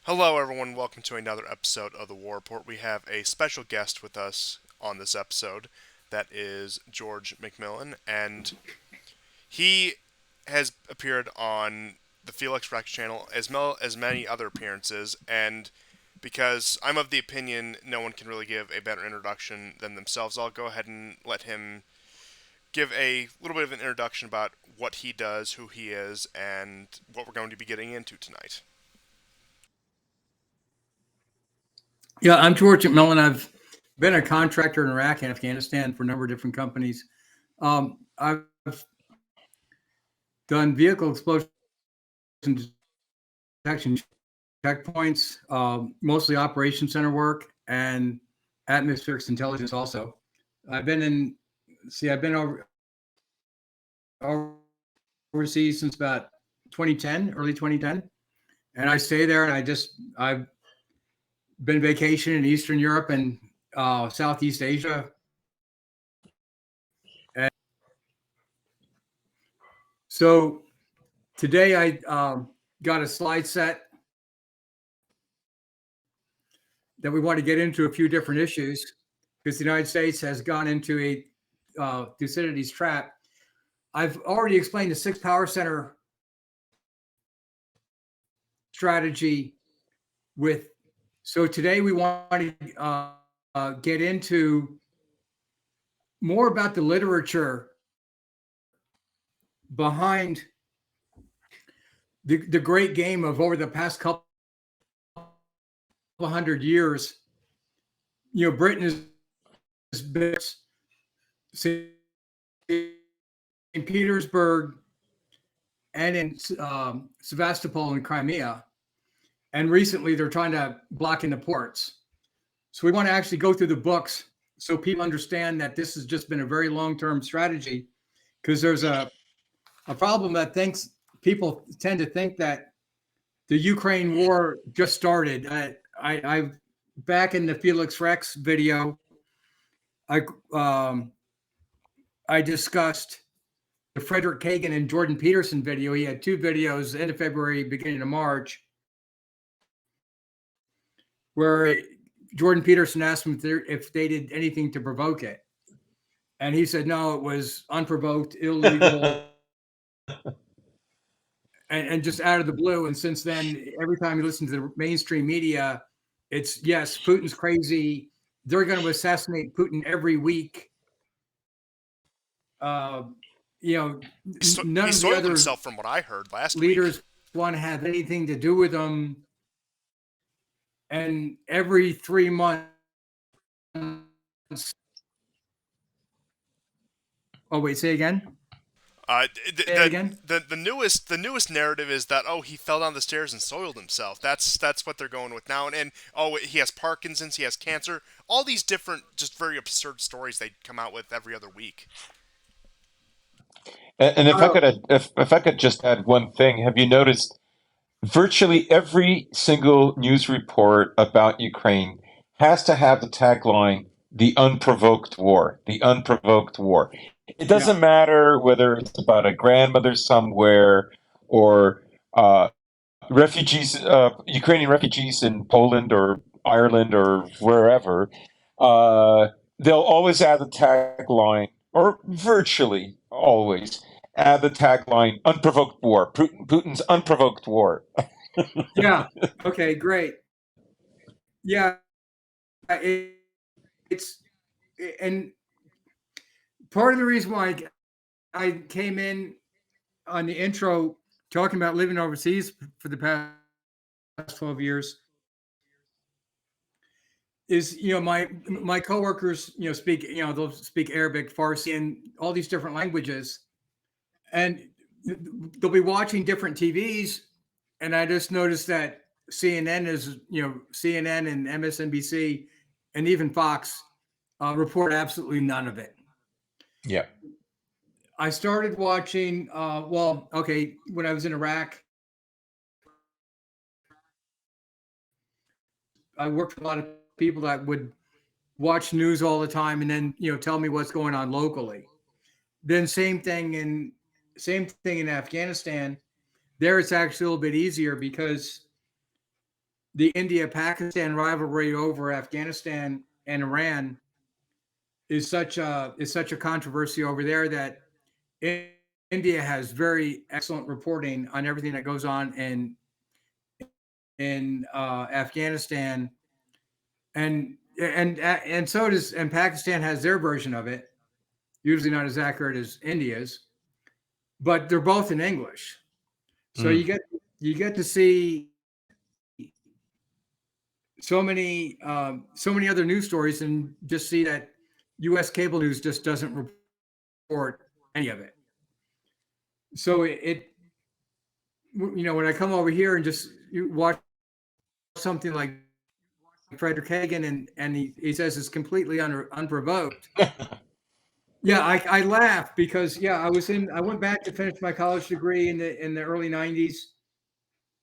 Hello, everyone. Welcome to another episode of the War Report. We have a special guest with us on this episode. That is George McMillan, and he has appeared on the Felix Rex channel as well as many other appearances. And because I'm of the opinion no one can really give a better introduction than themselves, I'll go ahead and let him give a little bit of an introduction about what he does, who he is, and what we're going to be getting into tonight. Yeah, I'm George McMillan. I've been a contractor in Iraq and Afghanistan for a number of different companies. I've done vehicle explosion detection checkpoints, mostly operation center work and atmospheric intelligence also. I've been in, I've been overseas since about 2010, early 2010. And I stay there and I've been vacation in Eastern Europe and Southeast Asia. And so today I got a slide set that we want to get into a few different issues because the United States has gone into a Thucydides trap. I've already explained the six power center strategy with. So today we want to get into more about the literature behind the great game of over the past couple hundred years. You know, Britain has been St. Petersburg and in Sevastopol in Crimea. And recently they're trying to block in the ports. So we want to actually go through the books so people understand that this has just been a very long-term strategy, because there's a problem that people tend to think that the Ukraine war just started. I back in the Felix Rex video, I discussed the Frederick Kagan and Jordan Peterson video. He had two videos, end of February, beginning of March, where Jordan Peterson asked him if they did anything to provoke it. And he said, no, it was unprovoked, illegal, and just out of the blue. And since then, every time you listen to the mainstream media, it's, yes, Putin's crazy. They're going to assassinate Putin every week. Uh, you know, none He of the soiled other himself from what I heard last leaders week. want to have anything to do with him. And every 3 months, oh wait, say again. Say it again. The newest narrative is that he fell down the stairs and soiled himself. That's what they're going with now. And he has Parkinson's, he has cancer. All these different, just very absurd stories they come out with every other week. And if I Oh, could, if I could just add one thing, have you noticed virtually every single news report about Ukraine has to have the tagline, the unprovoked war, the unprovoked war. It yeah, doesn't matter whether it's about a grandmother somewhere or refugees, Ukrainian refugees in Poland or Ireland or wherever. Uh, they'll always add the tagline, or virtually always add the tagline, unprovoked war, Putin's unprovoked war. yeah. Okay, great. Yeah, it, it's and part of the reason why I came in on the intro talking about living overseas for the past 12 years is, my coworkers, speak, they'll speak Arabic, Farsi, and all these different languages, and they'll be watching different TVs, and I just noticed that CNN and MSNBC and even Fox report absolutely none of it. Yeah. I started watching, when I was in Iraq, I worked with a lot of people that would watch news all the time and then, tell me what's going on locally. Then same thing in Afghanistan. There it's actually a little bit easier because the India-Pakistan rivalry over Afghanistan and Iran is such a controversy over there that India has very excellent reporting on everything that goes on in Afghanistan, and so does, and Pakistan has their version of it. Usually not as accurate as India's, but they're both in English. So Mm. you get to see so many other news stories, and just see that U.S. cable news just doesn't report any of it. So when I come over here and just watch something like Frederick Hagan, and he says it's completely unprovoked. Yeah, I laugh because, yeah, I went back to finish my college degree in the early '90s,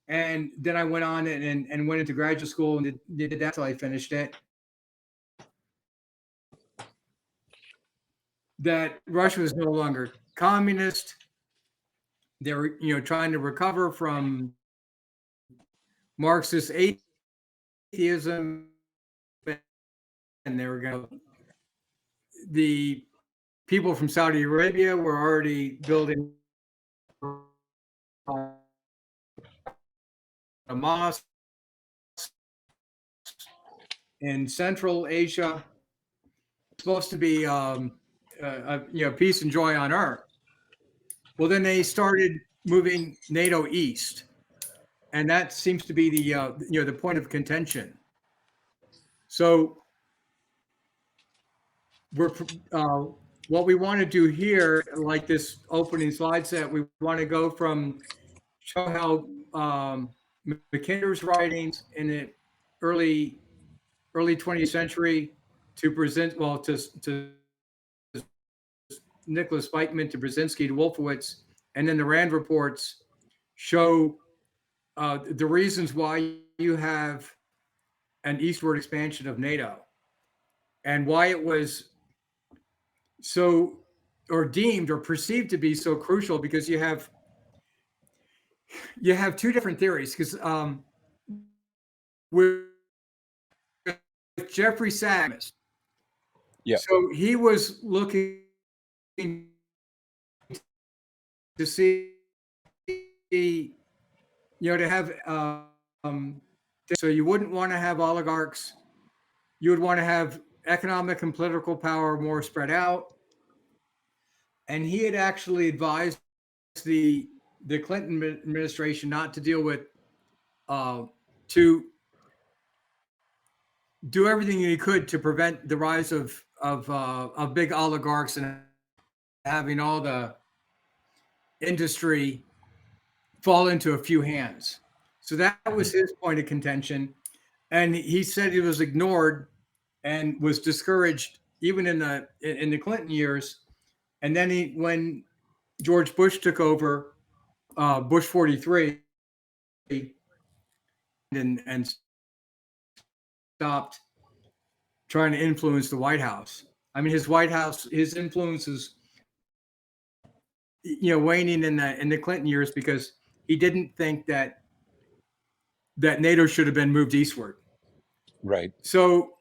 and then I went on and went into graduate school and did that till I finished it. That Russia was no longer communist. They were, trying to recover from Marxist atheism, and they were going to the people from Saudi Arabia were already building a mosque in Central Asia. It's supposed to be peace and joy on earth. Well, then they started moving NATO east, and that seems to be the point of contention. So we're what we want to do here, like this opening slide set, we want to go from show how Mackinder's writings in the early 20th century to present, well, to Nicholas Spikeman, to Brzezinski, to Wolfowitz, and then the Rand reports show the reasons why you have an eastward expansion of NATO and why it was so, or deemed or perceived to be so crucial, because you have two different theories, because with Jeffrey Sachs, Yeah. so he was looking to see, to have so you wouldn't want to have oligarchs. You would want to have economic and political power more spread out. And he had actually advised the Clinton administration not to deal with to do everything he could to prevent the rise of big oligarchs and having all the industry fall into a few hands. So that was his point of contention, and he said he was ignored and was discouraged even in the Clinton years. And then when George Bush took over, Bush 43, and stopped trying to influence the White House. I mean, his influence is waning in the Clinton years, because he didn't think that NATO should have been moved eastward. Right. So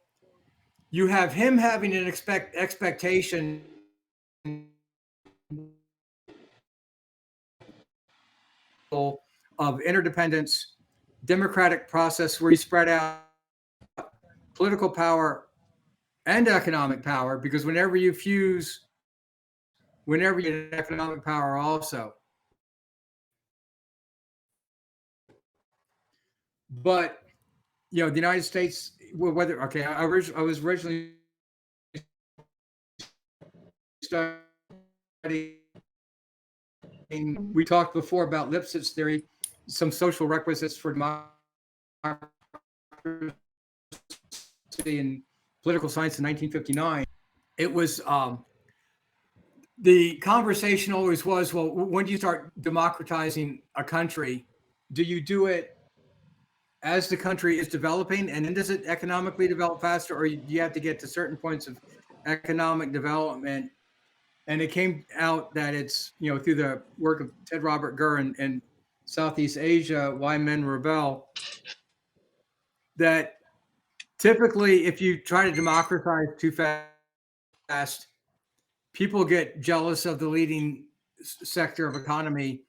you have him having an expectation of interdependence, democratic process where you spread out political power and economic power, because whenever you get economic power also. But the United States, whether I was originally studying. We talked before about Lipsitz theory, some social requisites for democracy in political science in 1959. It was the conversation always was, well, when do you start democratizing a country? Do you do it as the country is developing, and then does it economically develop faster, or do you have to get to certain points of economic development? And it came out that it's, through the work of Ted Robert Gurr and Southeast Asia, Why Men Rebel, that typically, if you try to democratize too fast, people get jealous of the leading sector of economy,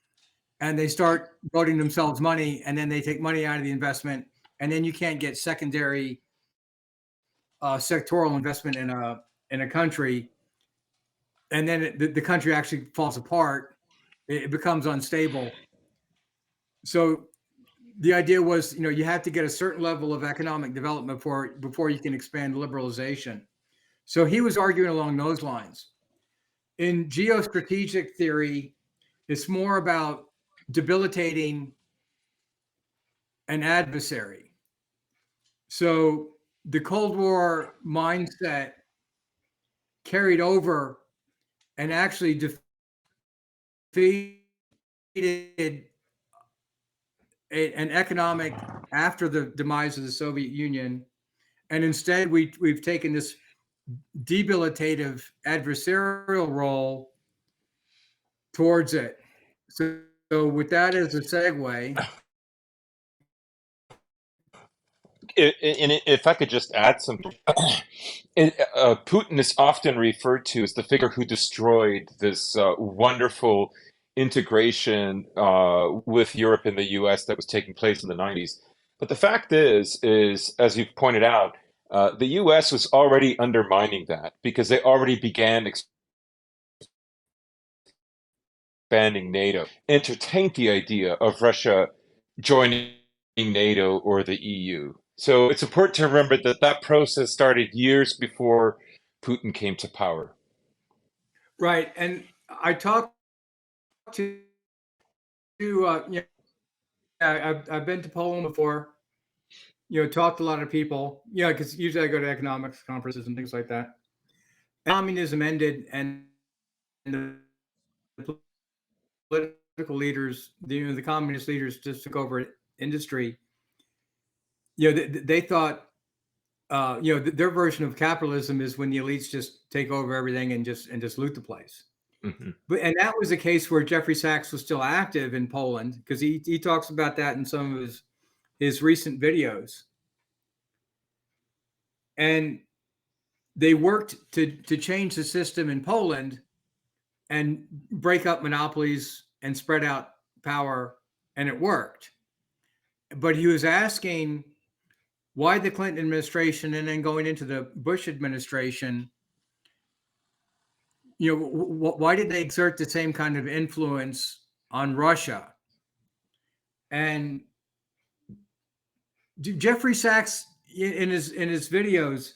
and they start voting themselves money, and then they take money out of the investment, and then you can't get secondary sectoral investment in a country, and then the country actually falls apart. It becomes unstable. So the idea was, you have to get a certain level of economic development before you can expand liberalization. So he was arguing along those lines. In geostrategic theory, it's more about debilitating an adversary. So the Cold War mindset carried over and actually defeated an economic after the demise of the Soviet Union. And instead, we've taken this debilitative adversarial role towards it. So with that as a segue. If I could just add something, Putin is often referred to as the figure who destroyed this wonderful integration with Europe and the U.S. that was taking place in the 90s. But the fact is as you've pointed out, the U.S. was already undermining that because they already began expanding NATO, entertained the idea of Russia joining NATO or the EU. So it's important to remember that that process started years before Putin came to power. Right. And I talked to, I've been to Poland before, talked to a lot of people, because usually I go to economics conferences and things like that. Communism ended, and the political leaders, the communist leaders just took over industry. They thought, their version of capitalism is when the elites just take over everything and just loot the place. Mm-hmm. And that was a case where Jeffrey Sachs was still active in Poland, because he talks about that in some of his recent videos. And they worked to change the system in Poland and break up monopolies and spread out power, and it worked. But he was asking why the Clinton administration, and then going into the Bush administration, why did they exert the same kind of influence on Russia? And Jeffrey Sachs, in his videos,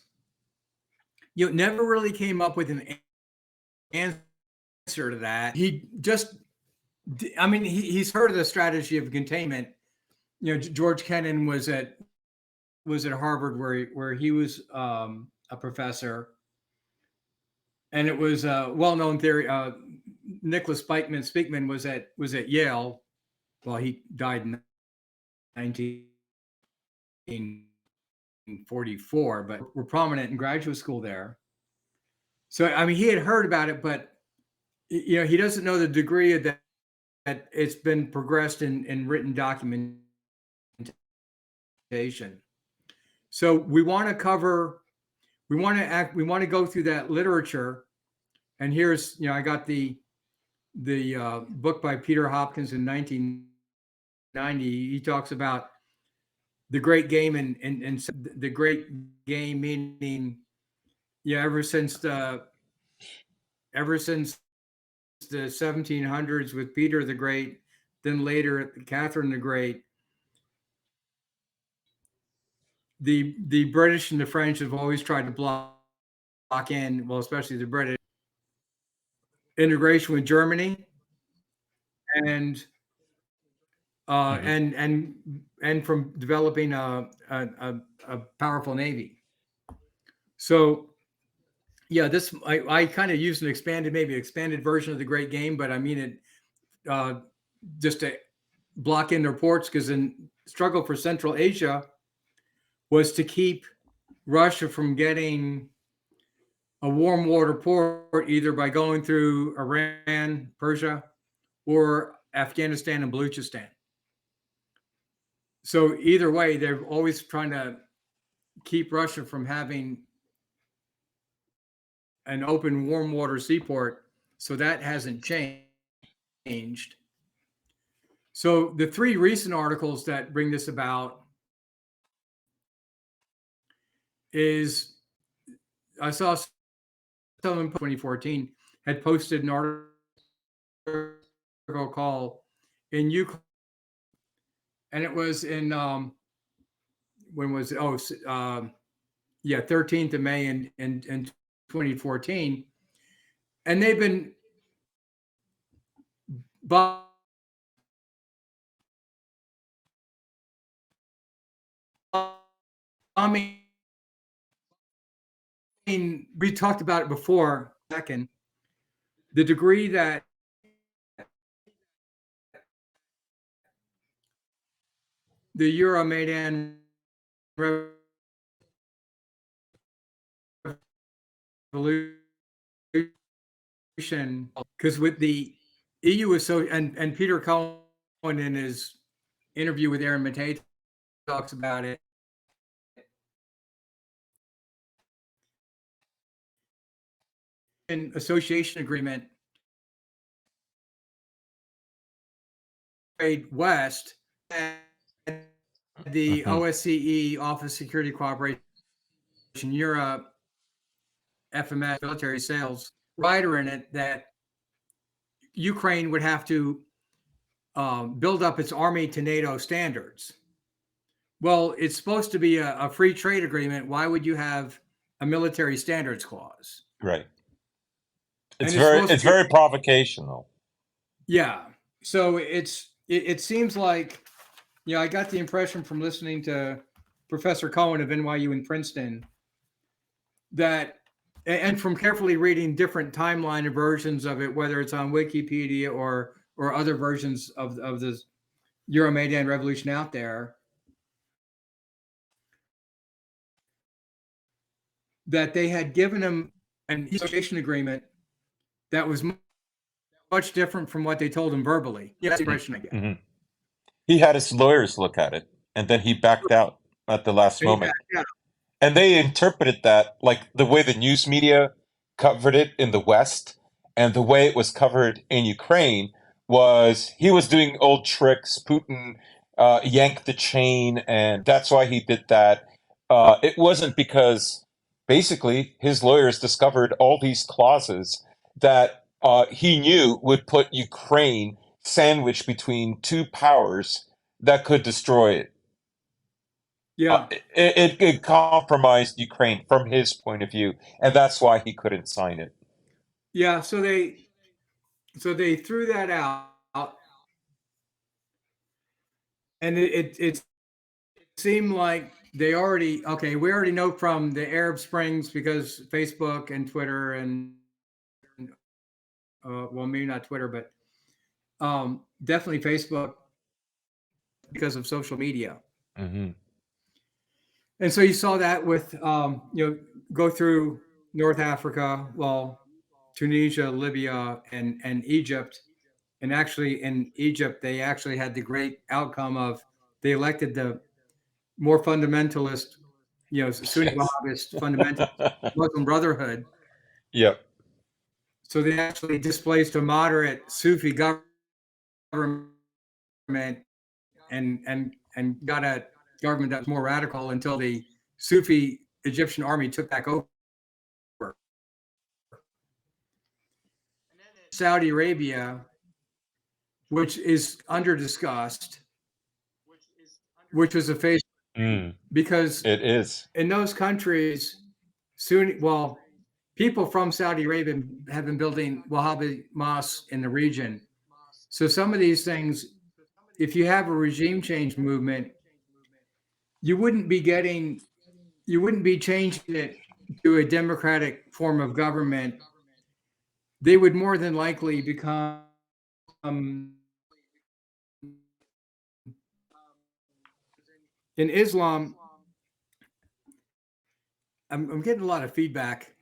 never really came up with an answer to that. He just, he's heard of the strategy of containment. George Kennan was at Harvard, where he was a professor, and it was a well-known theory. Nicholas Speakman was at Yale. Well, he died in 1944, but were prominent in graduate school there. So he had heard about it, but he doesn't know the degree of that it's been progressed in written documentation. So we want to go through that literature. And here's, I got the book by Peter Hopkins in 1990. He talks about the great game, and the great game meaning, ever since the 1700s with Peter the Great, then later Catherine the Great, the British and the French have always tried to block in, well, especially the British, integration with Germany, and and from developing a powerful navy. So this I kind of used an expanded version of the Great Game, but I mean it just to block in their ports, because in struggle for Central Asia was to keep Russia from getting a warm water port, either by going through Iran, Persia, or Afghanistan and Baluchistan. So either way, they're always trying to keep Russia from having an open warm water seaport. So that hasn't changed. So the three recent articles that bring this about is I saw someone in 2014 had posted an article called in Ukraine, and it was in when was it? 13th of May in 2014, and they've been bombing. We talked about it before. Second, the degree that the Euromaidan revolution, because with the EU is so, and Peter Cohen in his interview with Aaron Matei talks about it. An association agreement trade west and the OSCE Office Security Cooperation Europe FMS military sales rider in it that Ukraine would have to build up its army to NATO standards. Well, it's supposed to be a free trade agreement. Why would you have a military standards clause? Right. And It's very provocational. Yeah. So it seems like, I got the impression from listening to Professor Cohen of NYU and Princeton that, and from carefully reading different timeline versions of it, whether it's on Wikipedia or other versions of the Euromaidan revolution out there, that they had given him an association agreement that was much different from what they told him verbally. Yeah, that's the impression I get. Mm-hmm. He had his lawyers look at it, and then he backed out at the last moment. And they interpreted that like the way the news media covered it in the West and the way it was covered in Ukraine was he was doing old tricks. Putin yanked the chain, and that's why he did that. It wasn't because basically his lawyers discovered all these clauses that he knew would put Ukraine sandwiched between two powers that could destroy it. Yeah. It compromised Ukraine from his point of view, and that's why he couldn't sign it. Yeah, so they threw that out, and it seemed like we already know from the Arab Springs, because Facebook and Twitter and well, maybe not Twitter, but definitely Facebook, because of social media. Mm-hmm. And so you saw that with go through North Africa, Tunisia, Libya, and Egypt. And actually in Egypt, they actually had the great outcome of they elected the more fundamentalist, Sunni Wahhabist fundamentalist Muslim Brotherhood. Yep. So they actually displaced a moderate Sufi government and got a government that was more radical until the Sufi Egyptian army took back over. Saudi Arabia, which is under discussed, which was a phase, because it is in those countries, people from Saudi Arabia have been building Wahhabi mosques in the region. So some of these things, if you have a regime change movement, you wouldn't be changing it to a democratic form of government. They would more than likely become in Islam. I'm getting a lot of feedback,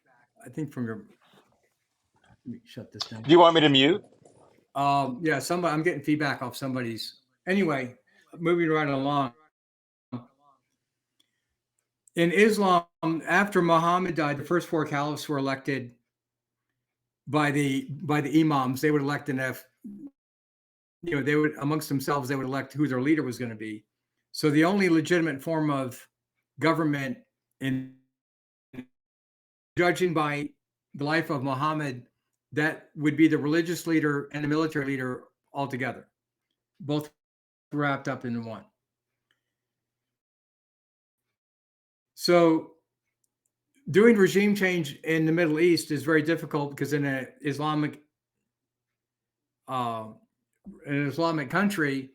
I think, from your. Let me shut this down. Do you want me to mute? Yeah, I'm getting feedback off somebody's. Anyway, moving right along. in Islam, after Muhammad died, the first four caliphs were elected by the imams. They would elect they would amongst themselves, they would elect who their leader was going to be. So the only legitimate form of government, in judging by the life of Muhammad, that would be the religious leader and the military leader altogether, both wrapped up in one. So doing regime change in the Middle East is very difficult because in an Islamic country,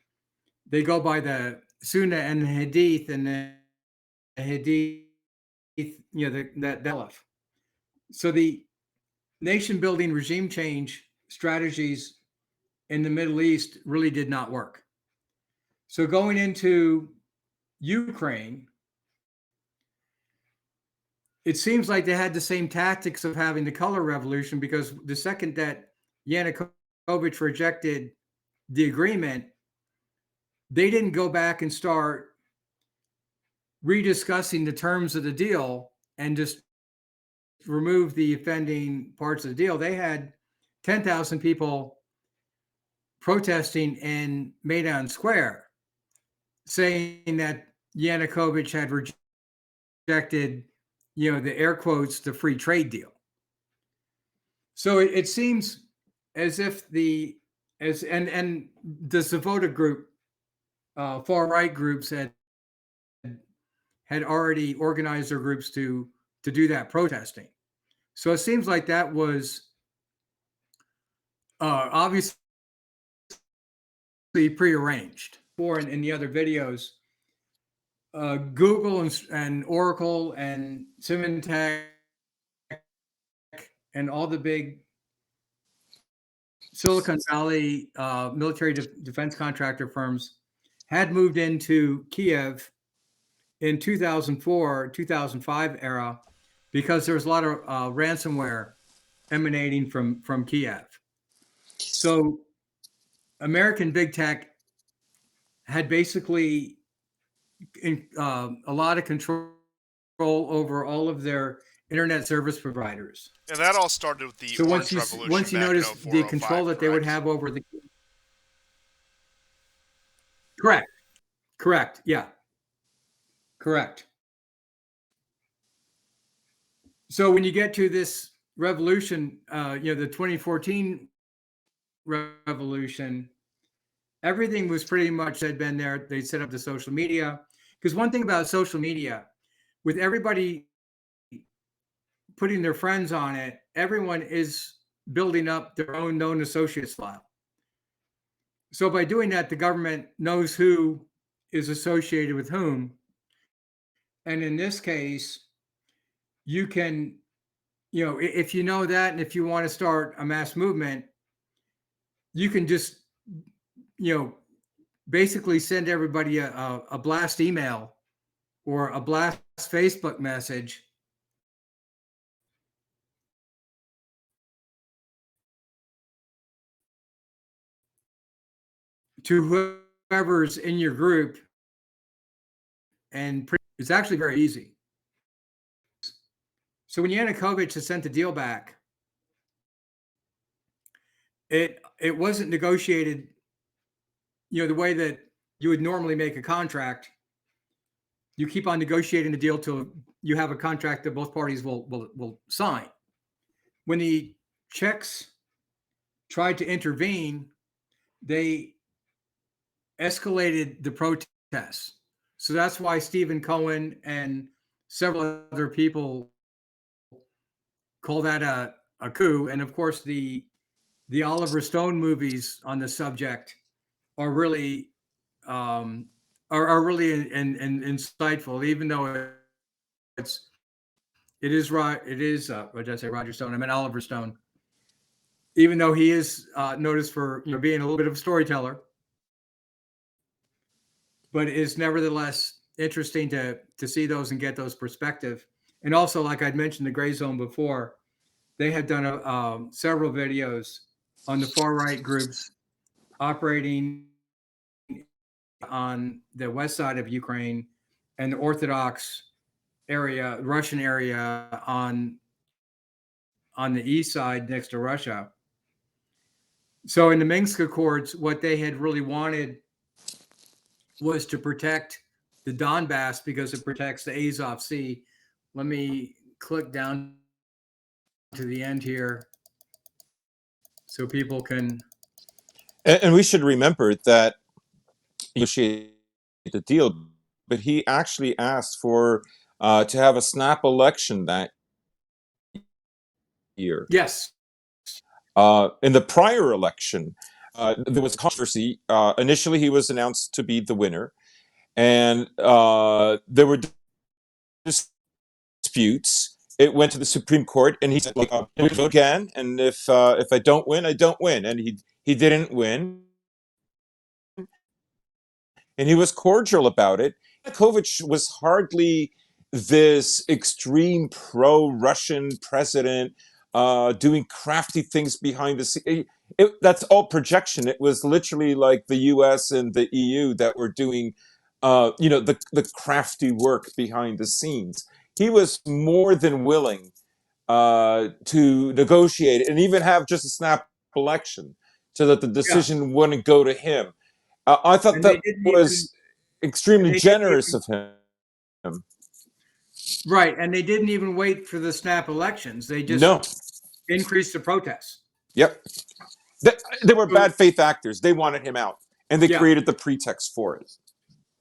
they go by the Sunnah and the Hadith, and the Hadith, that Caliph. So the nation building regime change strategies in the Middle East really did not work. So going into Ukraine, it seems like they had the same tactics of having the color revolution, because the second that Yanukovych rejected the agreement, they didn't go back and start rediscussing the terms of the deal and just remove the offending parts of the deal. They had 10,000 people protesting in Maidan Square, saying that Yanukovych had rejected, the air quotes, the free trade deal. So it seems as if the Zavota group, far right groups had already organized their groups to do that protesting. So it seems like that was obviously prearranged. For in the other videos, Google and Oracle and Symantec and all the big Silicon Valley military defense contractor firms had moved into Kiev in 2004, 2005 era, because there was a lot of ransomware emanating from Kiev. So American big tech had basically a lot of control over all of their internet service providers. And that all started with the Orange Revolution. Once you back notice in 04, the control that they would have over the correct, yeah, correct. So when you get to this revolution, the 2014 revolution, everything was pretty much had been there. They set up the social media, because one thing about social media, with everybody putting their friends on it, everyone is building up their own known associates file. So by doing that, the government knows who is associated with whom. And in this case, you can, if you know that, and if you want to start a mass movement, you can just, basically send everybody a blast email or a blast Facebook message to whoever's in your group, and it's actually very easy. So when Yanukovych has sent the deal back, it wasn't negotiated, the way that you would normally make a contract. You keep on negotiating the deal till you have a contract that both parties will sign. When the Czechs tried to intervene, they escalated the protests. So that's why Stephen Cohen and several other people call that a coup. And of course, the Oliver Stone movies on the subject are really really insightful, even though it is what did I say, Roger Stone? I meant Oliver Stone. Even though he is noticed for being a little bit of a storyteller, but it's nevertheless interesting to see those and get those perspective. And also, like I'd mentioned, the Gray Zone before, they had done several videos on the far right groups operating on the west side of Ukraine and the Orthodox area, Russian area on the east side next to Russia. So in the Minsk Accords, what they had really wanted was to protect the Donbass because it protects the Azov Sea. Let me click down to the end here so people can. And we should remember that he negotiated the deal, but he actually asked for to have a snap election that year. Yes. In the prior election, there was controversy. Initially, he was announced to be the winner, and there were disputes. It went to the Supreme Court, and he said, "Like, we vote again, and if I don't win, I don't win." And he didn't win, and he was cordial about it. Yanukovych was hardly this extreme pro-Russian president doing crafty things behind the scenes. That's all projection. It was literally like the U.S. and the EU that were doing, the crafty work behind the scenes. He was more than willing to negotiate and even have just a snap election so that the Yeah. decision wouldn't go to him. I thought And they that didn't was extremely they didn't generous even, of him. right. And they didn't even wait for the snap elections. They just No. increased the protests. Yep. They were So, bad faith actors. They wanted him out, and they yeah. created the pretext for it.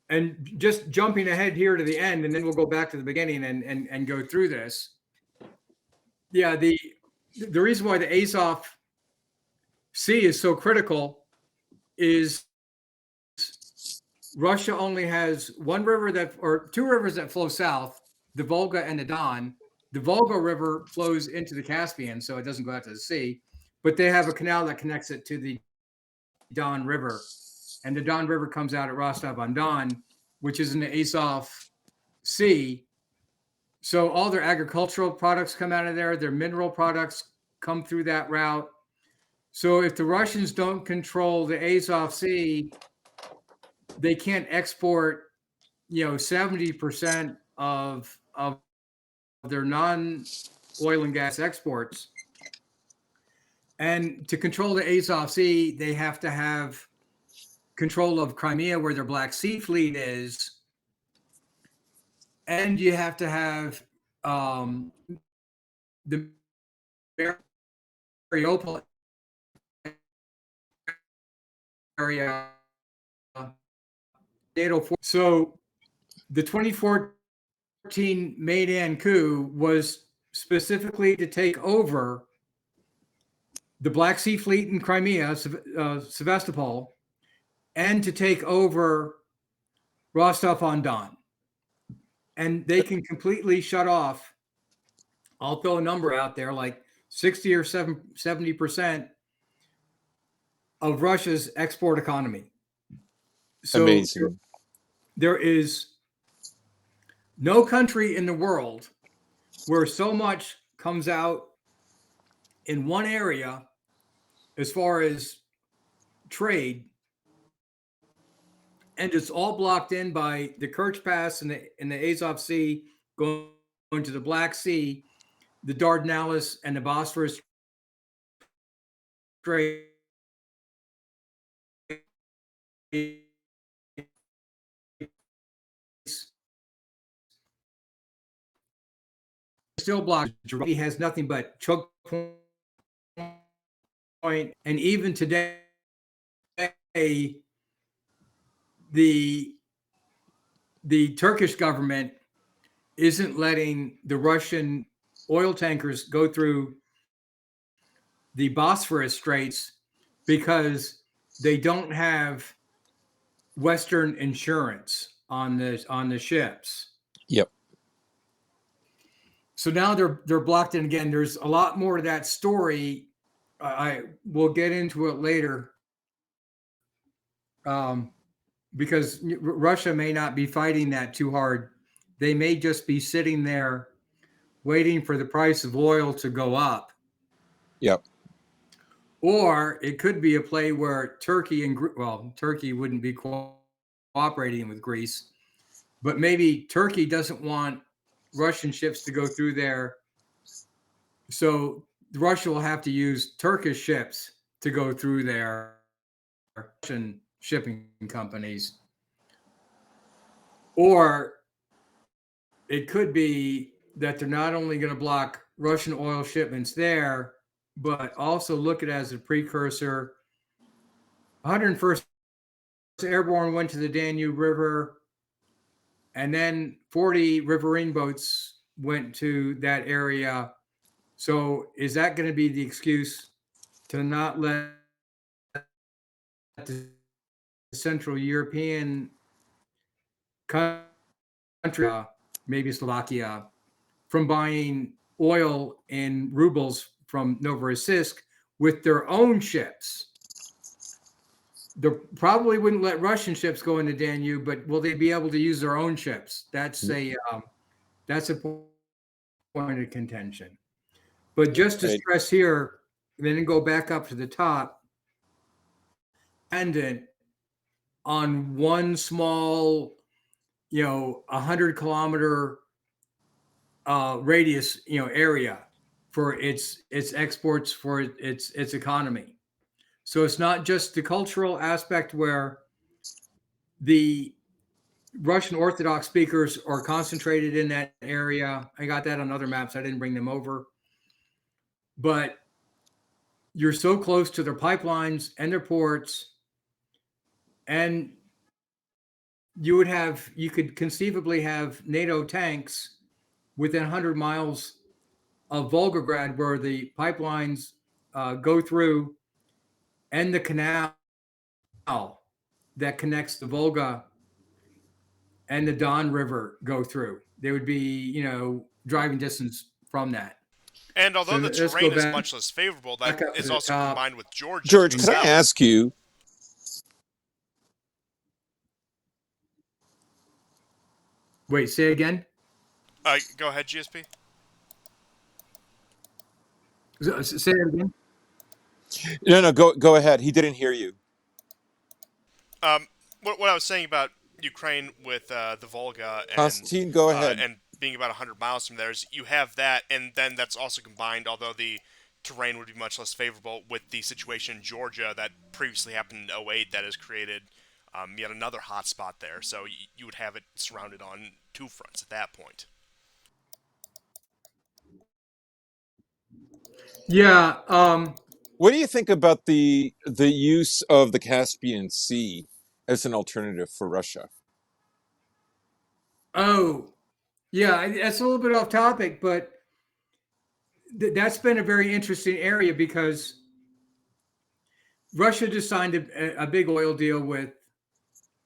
And just jumping ahead here to the end, and then we'll go back to the beginning and go through this. Yeah, the reason why the Azov Sea is so critical is Russia only has one river or two rivers that flow south, the Volga and the Don. The Volga River flows into the Caspian, so it doesn't go out to the sea, but they have a canal that connects it to the Don River. And the Don River comes out at Rostov-on-Don, which is in the Azov Sea. So all their agricultural products come out of there. Their mineral products come through that route. So if the Russians don't control the Azov Sea, they can't export, 70% of their non-oil and gas exports. And to control the Azov Sea, they have to have control of Crimea, where their Black Sea Fleet is. And you have to have the Mariupol area. So the 2014 Maidan coup was specifically to take over the Black Sea Fleet in Crimea, Sevastopol, and to take over Rostov-on-Don. And they can completely shut off, I'll throw a number out there, like 60 or 70% of Russia's export economy. So Amazing. There is no country in the world where so much comes out in one area as far as trade, and it's all blocked in by the Kerch Pass and the Azov Sea going to the Black Sea, the Dardanelles, and the Bosphorus Strait. Still blocked. He has nothing but choke point, and even today, the Turkish government isn't letting the Russian oil tankers go through the Bosphorus Straits because they don't have Western insurance on the ships. Yep. So now they're blocked in again. There's a lot more to that story. I will get into it later, because Russia may not be fighting that too hard. They may just be sitting there waiting for the price of oil to go up. Yep. Or it could be a play where Turkey Turkey wouldn't be cooperating with Greece, but maybe Turkey doesn't want Russian ships to go through there. So Russia will have to use Turkish ships to go through their Russian shipping companies. Or it could be that they're not only going to block Russian oil shipments there, but also look at it as a precursor. 101st Airborne went to the Danube River, and then 40 riverine boats went to that area. So is that going to be the excuse to not let the Central European country, maybe Slovakia, from buying oil in rubles from Novorossiysk with their own ships? They probably wouldn't let Russian ships go into Danube, but will they be able to use their own ships? That's a point of contention. But just to stress here, then go back up to the top, dependent on one small, 100-kilometer radius, area for its exports, for its economy. So it's not just the cultural aspect where the Russian Orthodox speakers are concentrated in that area. I got that on other maps. I didn't bring them over. But you're so close to their pipelines and their ports, and you could conceivably have NATO tanks within 100 miles of Volgograd, where the pipelines go through, and the canal that connects the Volga and the Don River go through. They would be, driving distance from that. And although the terrain is much less favorable, that is also combined with Georgia. George, could I ask you? Wait, say again? Go ahead, GSP. Say it again. No, go ahead. He didn't hear you. What I was saying about Ukraine with the Volga and Constantine, go ahead. And being about 100 miles from there, is you have that, and then that's also combined, although the terrain would be much less favorable, with the situation in Georgia that previously happened in 2008 that has created yet another hotspot there. So you would have it surrounded on two fronts at that point. Yeah. What do you think about the use of the Caspian Sea as an alternative for Russia? Oh, yeah, that's a little bit off topic, but that's been a very interesting area because Russia just signed a big oil deal with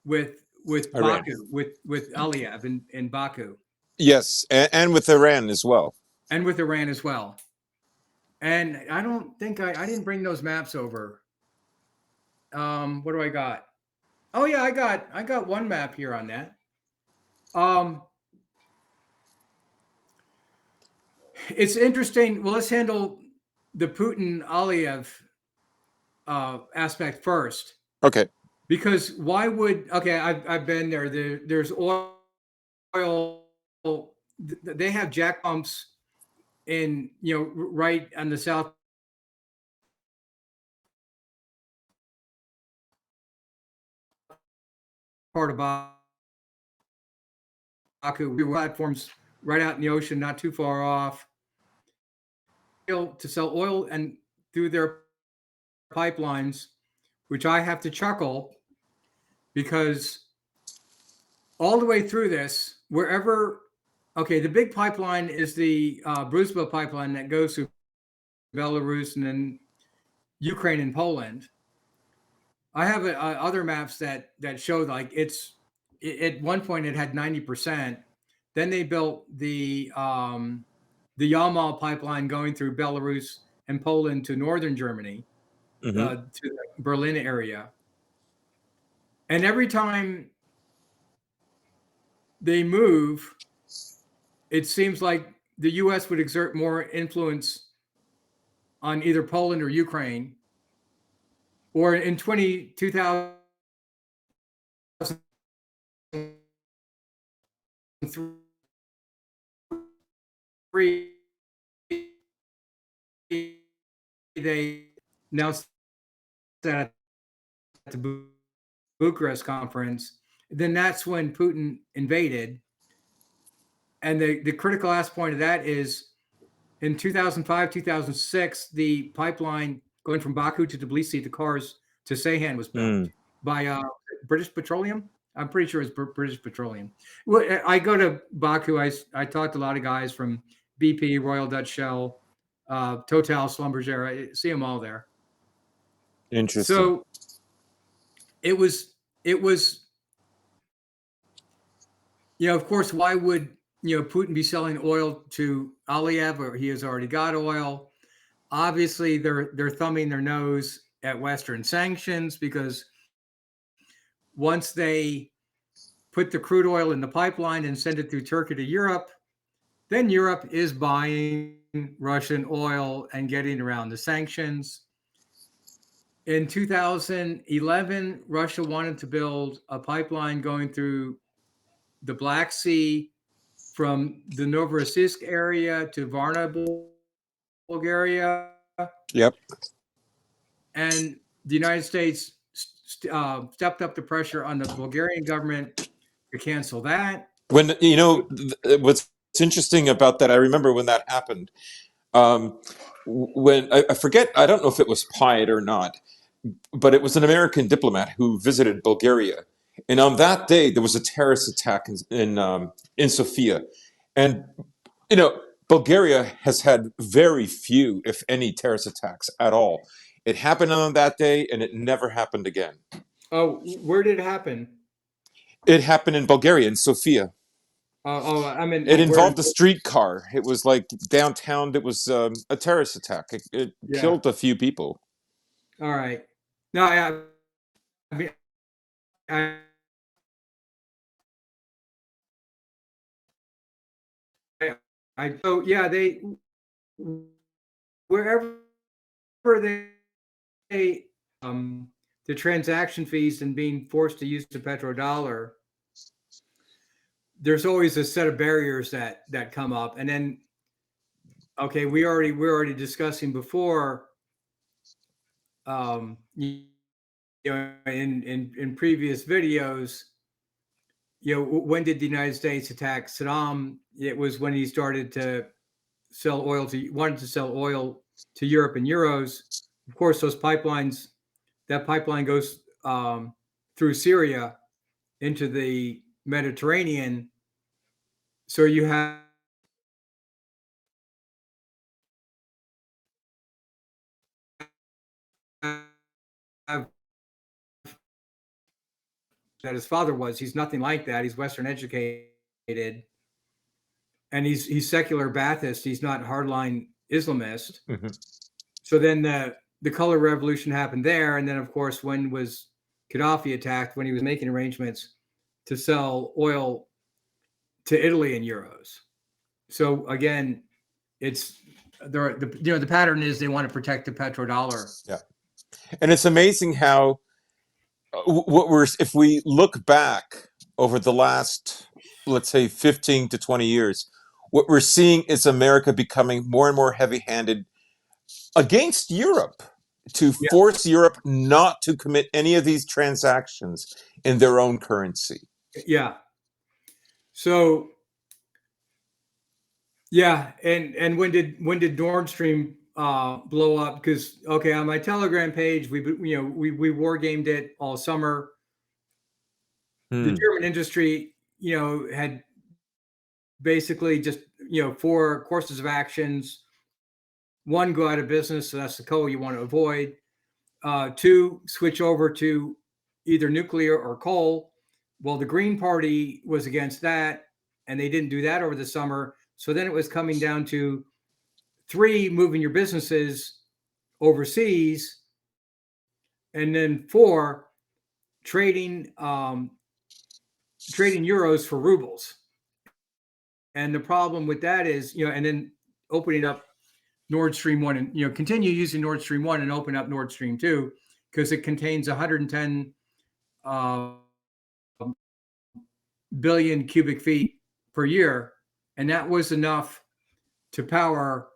Iran. Baku, with Aliyev in Baku. Yes, and with Iran as well. And with Iran as well. And I don't think I didn't bring those maps over. What do I got? Oh yeah, I got one map here on that. It's interesting. Well, let's handle the Putin Aliyev aspect first. Okay. Because why would I've been there. There's oil. They have jack pumps in right on the south part of Baku. We were platforms right out in the ocean, not too far off, to sell oil and through their pipelines, which I have to chuckle because all the way through this, wherever, the big pipeline is the Bruzba pipeline that goes through Belarus and then Ukraine and Poland. I have other maps that show like at one point it had 90%. Then they built the Yamal pipeline going through Belarus and Poland to northern Germany, to the Berlin area. And every time they move, it seems like the U.S. would exert more influence on either Poland or Ukraine. Or in 2003, they announced that at the Bucharest conference. Then that's when Putin invaded. And the critical aspect point of that is in 2005, 2006, the pipeline going from Baku to Tbilisi, the cars to Seyhan was built by British Petroleum. I'm pretty sure it's British Petroleum. Well, I go to Baku. I talked to a lot of guys from BP, Royal Dutch Shell, Total, Schlumberger. I see them all there. Interesting. So it was, of course, why would, Putin be selling oil to Aliyev, or he has already got oil? Obviously, they're thumbing their nose at Western sanctions, because once they put the crude oil in the pipeline and send it through Turkey to Europe, then Europe is buying Russian oil and getting around the sanctions. In 2011, Russia wanted to build a pipeline going through the Black Sea from the Novorossiysk area to Varna, Bulgaria. Yep. And the United States stepped up the pressure on the Bulgarian government to cancel that. When what's interesting about that, I remember when that happened. When I forget, I don't know if it was Pyatt or not, but it was an American diplomat who visited Bulgaria, and on that day there was a terrorist attack in Sofia, and Bulgaria has had very few, if any, terrorist attacks at all. It happened on that day, and it never happened again. Oh, where did it happen? It happened in Bulgaria, in Sofia. I mean, it involved a streetcar. It was like downtown. It was a terrorist attack. It killed a few people. All right. No, I mean, so yeah, they wherever they the transaction fees and being forced to use the petrodollar, there's always a set of barriers that come up. And then, okay, we're already discussing before, in previous videos, when did the United States attack Saddam? It was when he started to wanted to sell oil to Europe in euros. Of course, that pipeline goes through Syria into the Mediterranean. So you have that his father was. He's nothing like that. He's Western educated, and he's secular Baathist. He's not hardline Islamist. Mm-hmm. So then the color revolution happened there, and then of course, when was Gaddafi attacked? When he was making arrangements to sell oil to Italy in euros. So again, it's the pattern is they want to protect the petrodollar. Yeah, and it's amazing how if we look back over the last, let's say, 15 to 20 years, what we're seeing is America becoming more and more heavy-handed against Europe to force Europe not to commit any of these transactions in their own currency. Yeah. So yeah, and when did Nord Stream blow up? Because on my Telegram page, we war gamed it all summer. The German industry, had basically just 4 courses of actions. 1, go out of business, so that's the coal you want to avoid. 2, switch over to either nuclear or coal. Well, the Green Party was against that, and they didn't do that over the summer. So then it was coming down to 3, moving your businesses overseas, and then 4, trading euros for rubles. And the problem with that is, and then opening up Nord Stream 1 and, continue using Nord Stream 1 and open up Nord Stream 2, because it contains 110 billion cubic feet per year. And that was enough to power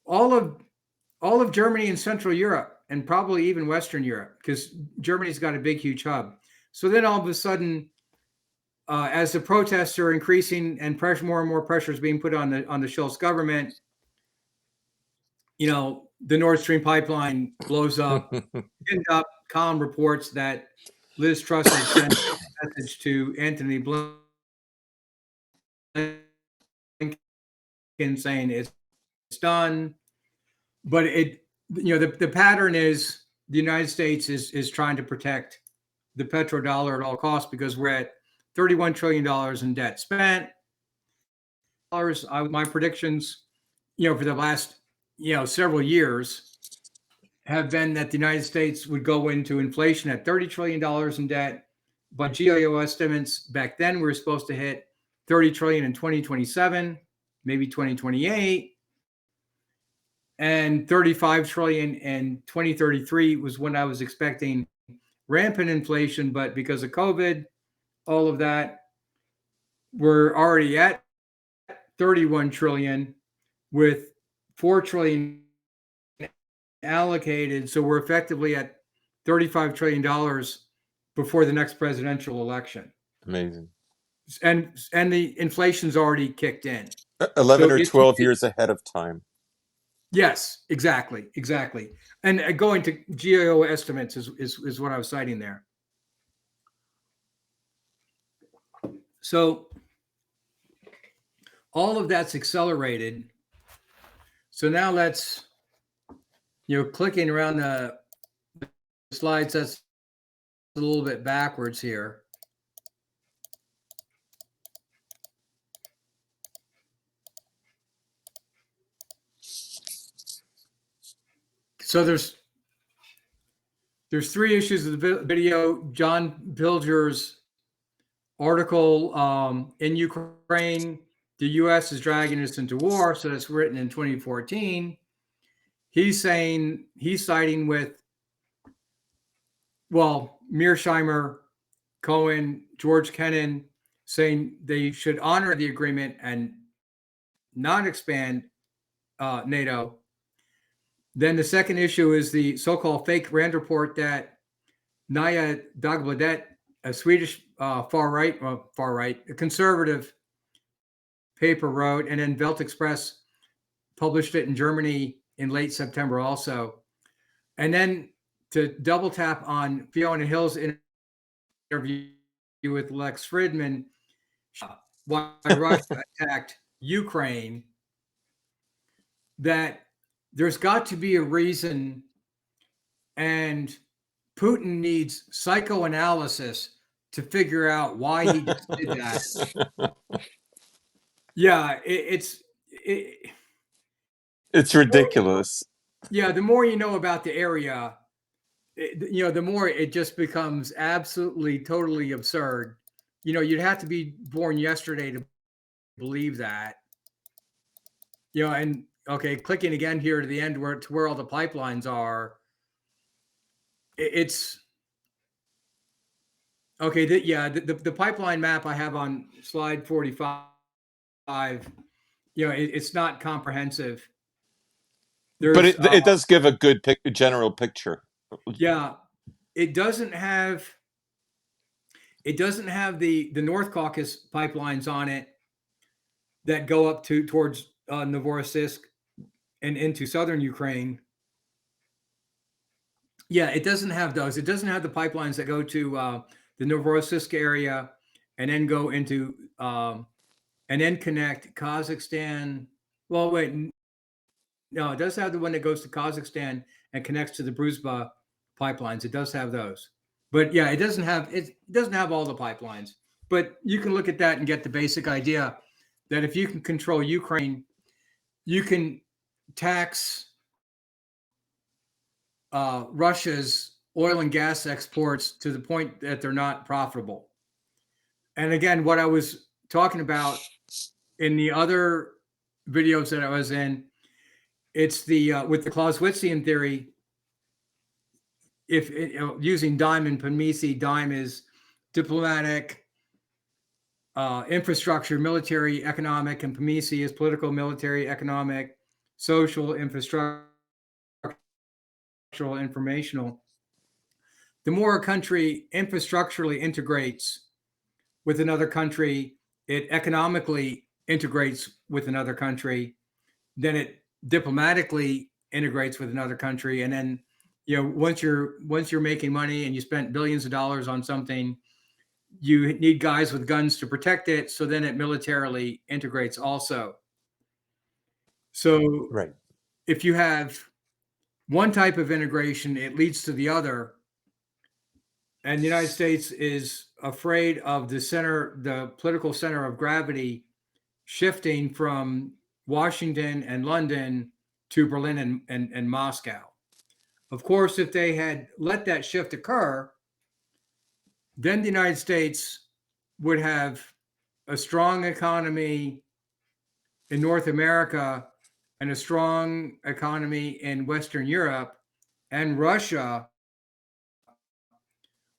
all of Germany and Central Europe, and probably even Western Europe, because Germany's got a big, huge hub. So then all of a sudden, as the protests are increasing and more and more pressure is being put on the Scholz government, the Nord Stream pipeline blows up. End up, Calm reports that Liz Truss had sent a message to Anthony Blinken saying it's done. But the pattern is the United States is trying to protect the petrodollar at all costs, because we're at $31 trillion in debt spent. My predictions, for the last, several years have been that the United States would go into inflation at $30 trillion in debt. But GAO estimates back then we were supposed to hit 30 trillion in 2027, maybe 2028. And 35 trillion in 2033 was when I was expecting rampant inflation. But because of COVID, all of that, we're already at 31 trillion with 4 trillion allocated. So we're effectively at $35 trillion before the next presidential election. Amazing. And the inflation's already kicked in. 11 or 12 years ahead of time. Yes, exactly. And going to GAO estimates is what I was citing there. So all of that's accelerated. So now let's, clicking around the slides, that's a little bit backwards here. So there's three issues of the video. John Pilger's article in Ukraine, the U.S. is dragging us into war. So that's written in 2014. He's siding with, Mearsheimer, Cohen, George Kennan, saying they should honor the agreement and not expand NATO. Then the second issue is the so-called fake Rand report that Naya Dagbladet, a Swedish far right, a conservative paper wrote, and then Welt Express published it in Germany in late September also. And then to double tap on Fiona Hill's interview with Lex Fridman, why Russia attacked Ukraine, that there's got to be a reason, and Putin needs psychoanalysis to figure out why he just did that. Yeah, it's ridiculous. Yeah, the more you know about the area, the more it just becomes absolutely, totally absurd. You'd have to be born yesterday to believe that. And okay, clicking again here to the end where all the pipelines are. It's okay. The pipeline map I have on slide 45. It's not comprehensive. But it does give a good general picture. Yeah, it doesn't have the North Caucasus pipelines on it that go up towards Novorossiysk and into southern Ukraine. Yeah, it doesn't have those. It doesn't have the pipelines that go to the Novorossiysk area and then go into and then connect Kazakhstan. Well, wait, no, it does have the one that goes to Kazakhstan and connects to the Druzhba pipelines. It does have those, but yeah, it doesn't have all the pipelines. But you can look at that and get the basic idea that if you can control Ukraine, you can tax Russia's oil and gas exports to the point that they're not profitable. And again, what I was talking about in the other videos that I was in, it's the with the Clausewitzian theory. If using dime and Panmisi, dime is diplomatic, infrastructure, military, economic, and PMISI is political, military, economic, social, infrastructural, informational. The more a country infrastructurally integrates with another country, it economically integrates with another country, then it diplomatically integrates with another country, and then once you're making money and you spent billions of dollars on something, you need guys with guns to protect it, so then it militarily integrates also. So Right. if you have one type of integration, it leads to the other. And the United States is afraid of the political center of gravity shifting from Washington and London to Berlin and Moscow. Of course, if they had let that shift occur, then the United States would have a strong economy in North America and a strong economy in Western Europe and Russia,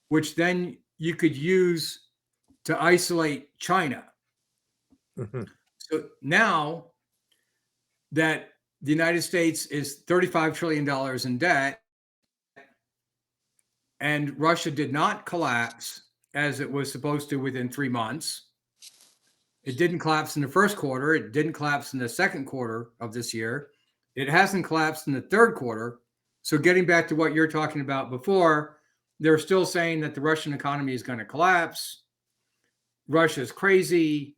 which then you could use to isolate China. Mm-hmm. So now that the United States is $35 trillion in debt, and Russia did not collapse as it was supposed to within 3 months. It didn't collapse in the first quarter. It didn't collapse in the second quarter of this year. It hasn't collapsed in the third quarter. So getting back to what you're talking about before, they're still saying that the Russian economy is going to collapse. Russia's crazy.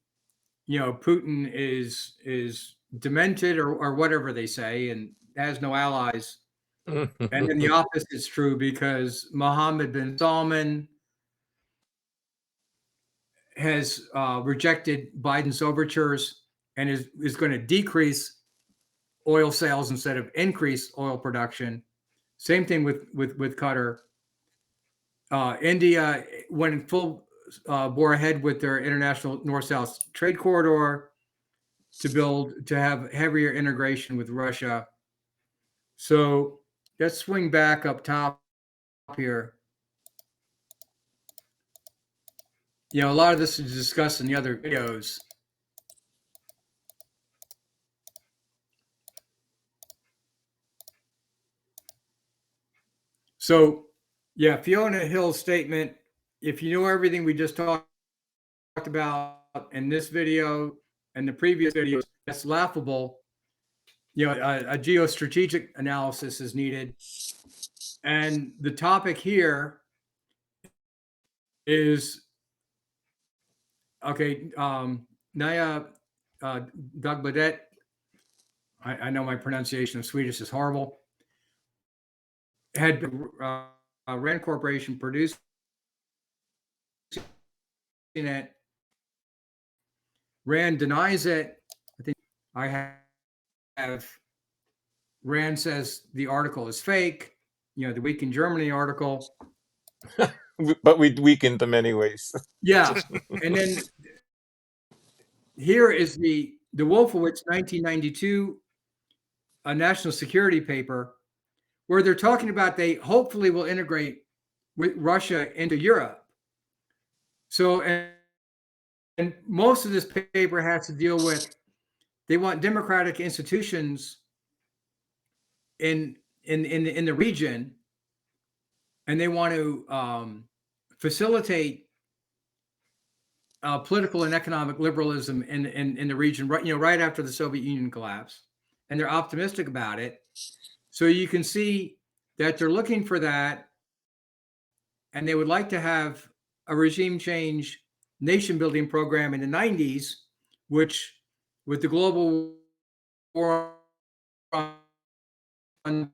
Putin is demented or whatever they say, and has no allies. And then the opposite is true, because Mohammed bin Salman has rejected Biden's overtures and is going to decrease oil sales instead of increase oil production. Same thing with Qatar. India went full bore ahead with their international north-south trade corridor to have heavier integration with Russia. So let's swing back up top here. A lot of this is discussed in the other videos. So, Fiona Hill's statement, if you know everything we just talked about in this video and the previous videos, that's laughable. A geostrategic analysis is needed. And the topic here is, okay, Naya Dagbladet, I know my pronunciation of Swedish is horrible, had Rand Corporation producing it. Rand denies it. I think I have Rand says the article is fake, the Week in Germany article. But we weakened them anyways. Yeah. And then here is the Wolfowitz 1992 national security paper, where they're talking about they hopefully will integrate with Russia into Europe. So, and most of this paper has to deal with, they want democratic institutions in the region, and they want to facilitate political and economic liberalism in the region, right after the Soviet Union collapsed, and they're optimistic about it. So you can see that they're looking for that, and they would like to have a regime change nation building program in the 90s, which with the global war on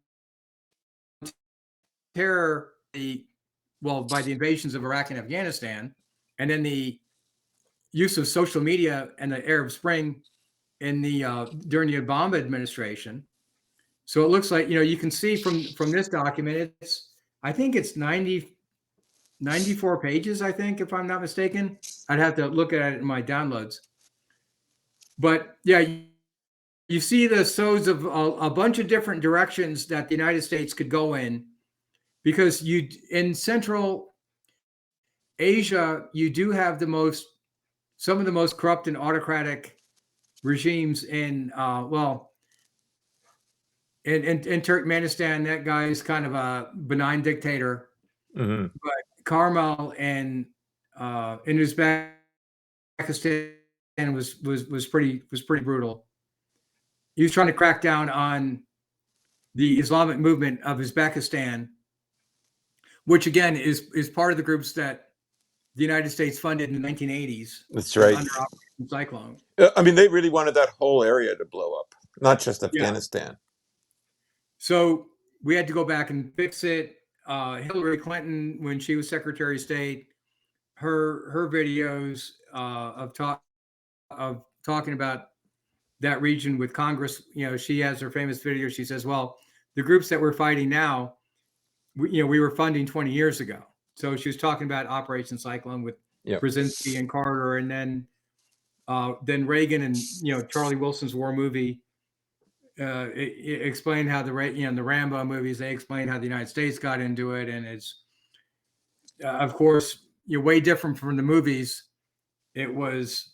terror, by the invasions of Iraq and Afghanistan, and then the use of social media and the Arab Spring in during the Obama administration. So it looks like, you can see from this document, I think it's 94 pages, I think, if I'm not mistaken. I'd have to look at it in my downloads. But yeah, you see the sows of a bunch of different directions that the United States could go in, because in Central Asia, you do have the most some of the most corrupt and autocratic regimes in in Turkmenistan. That guy is kind of a benign dictator, Hmm. but Karmal and in Uzbekistan was pretty brutal. He was trying to crack down on the Islamic movement of Uzbekistan, which again is part of the groups that the United States funded in the 1980s That's and right. under Operation Cyclone. I mean, they really wanted that whole area to blow up, not just Yeah. Afghanistan. So we had to go back and fix it. Hillary Clinton, when she was Secretary of State, her videos of talking about that region with Congress, she has her famous video. She says, "Well, the groups that we're fighting now, we were funding 20 years ago." So she was talking about Operation Cyclone with Yep. Brzezinski and Carter, and then Reagan and Charlie Wilson's war movie it explained how the Rambo movies, they explained how the United States got into it, and it's of course way different from the movies. It was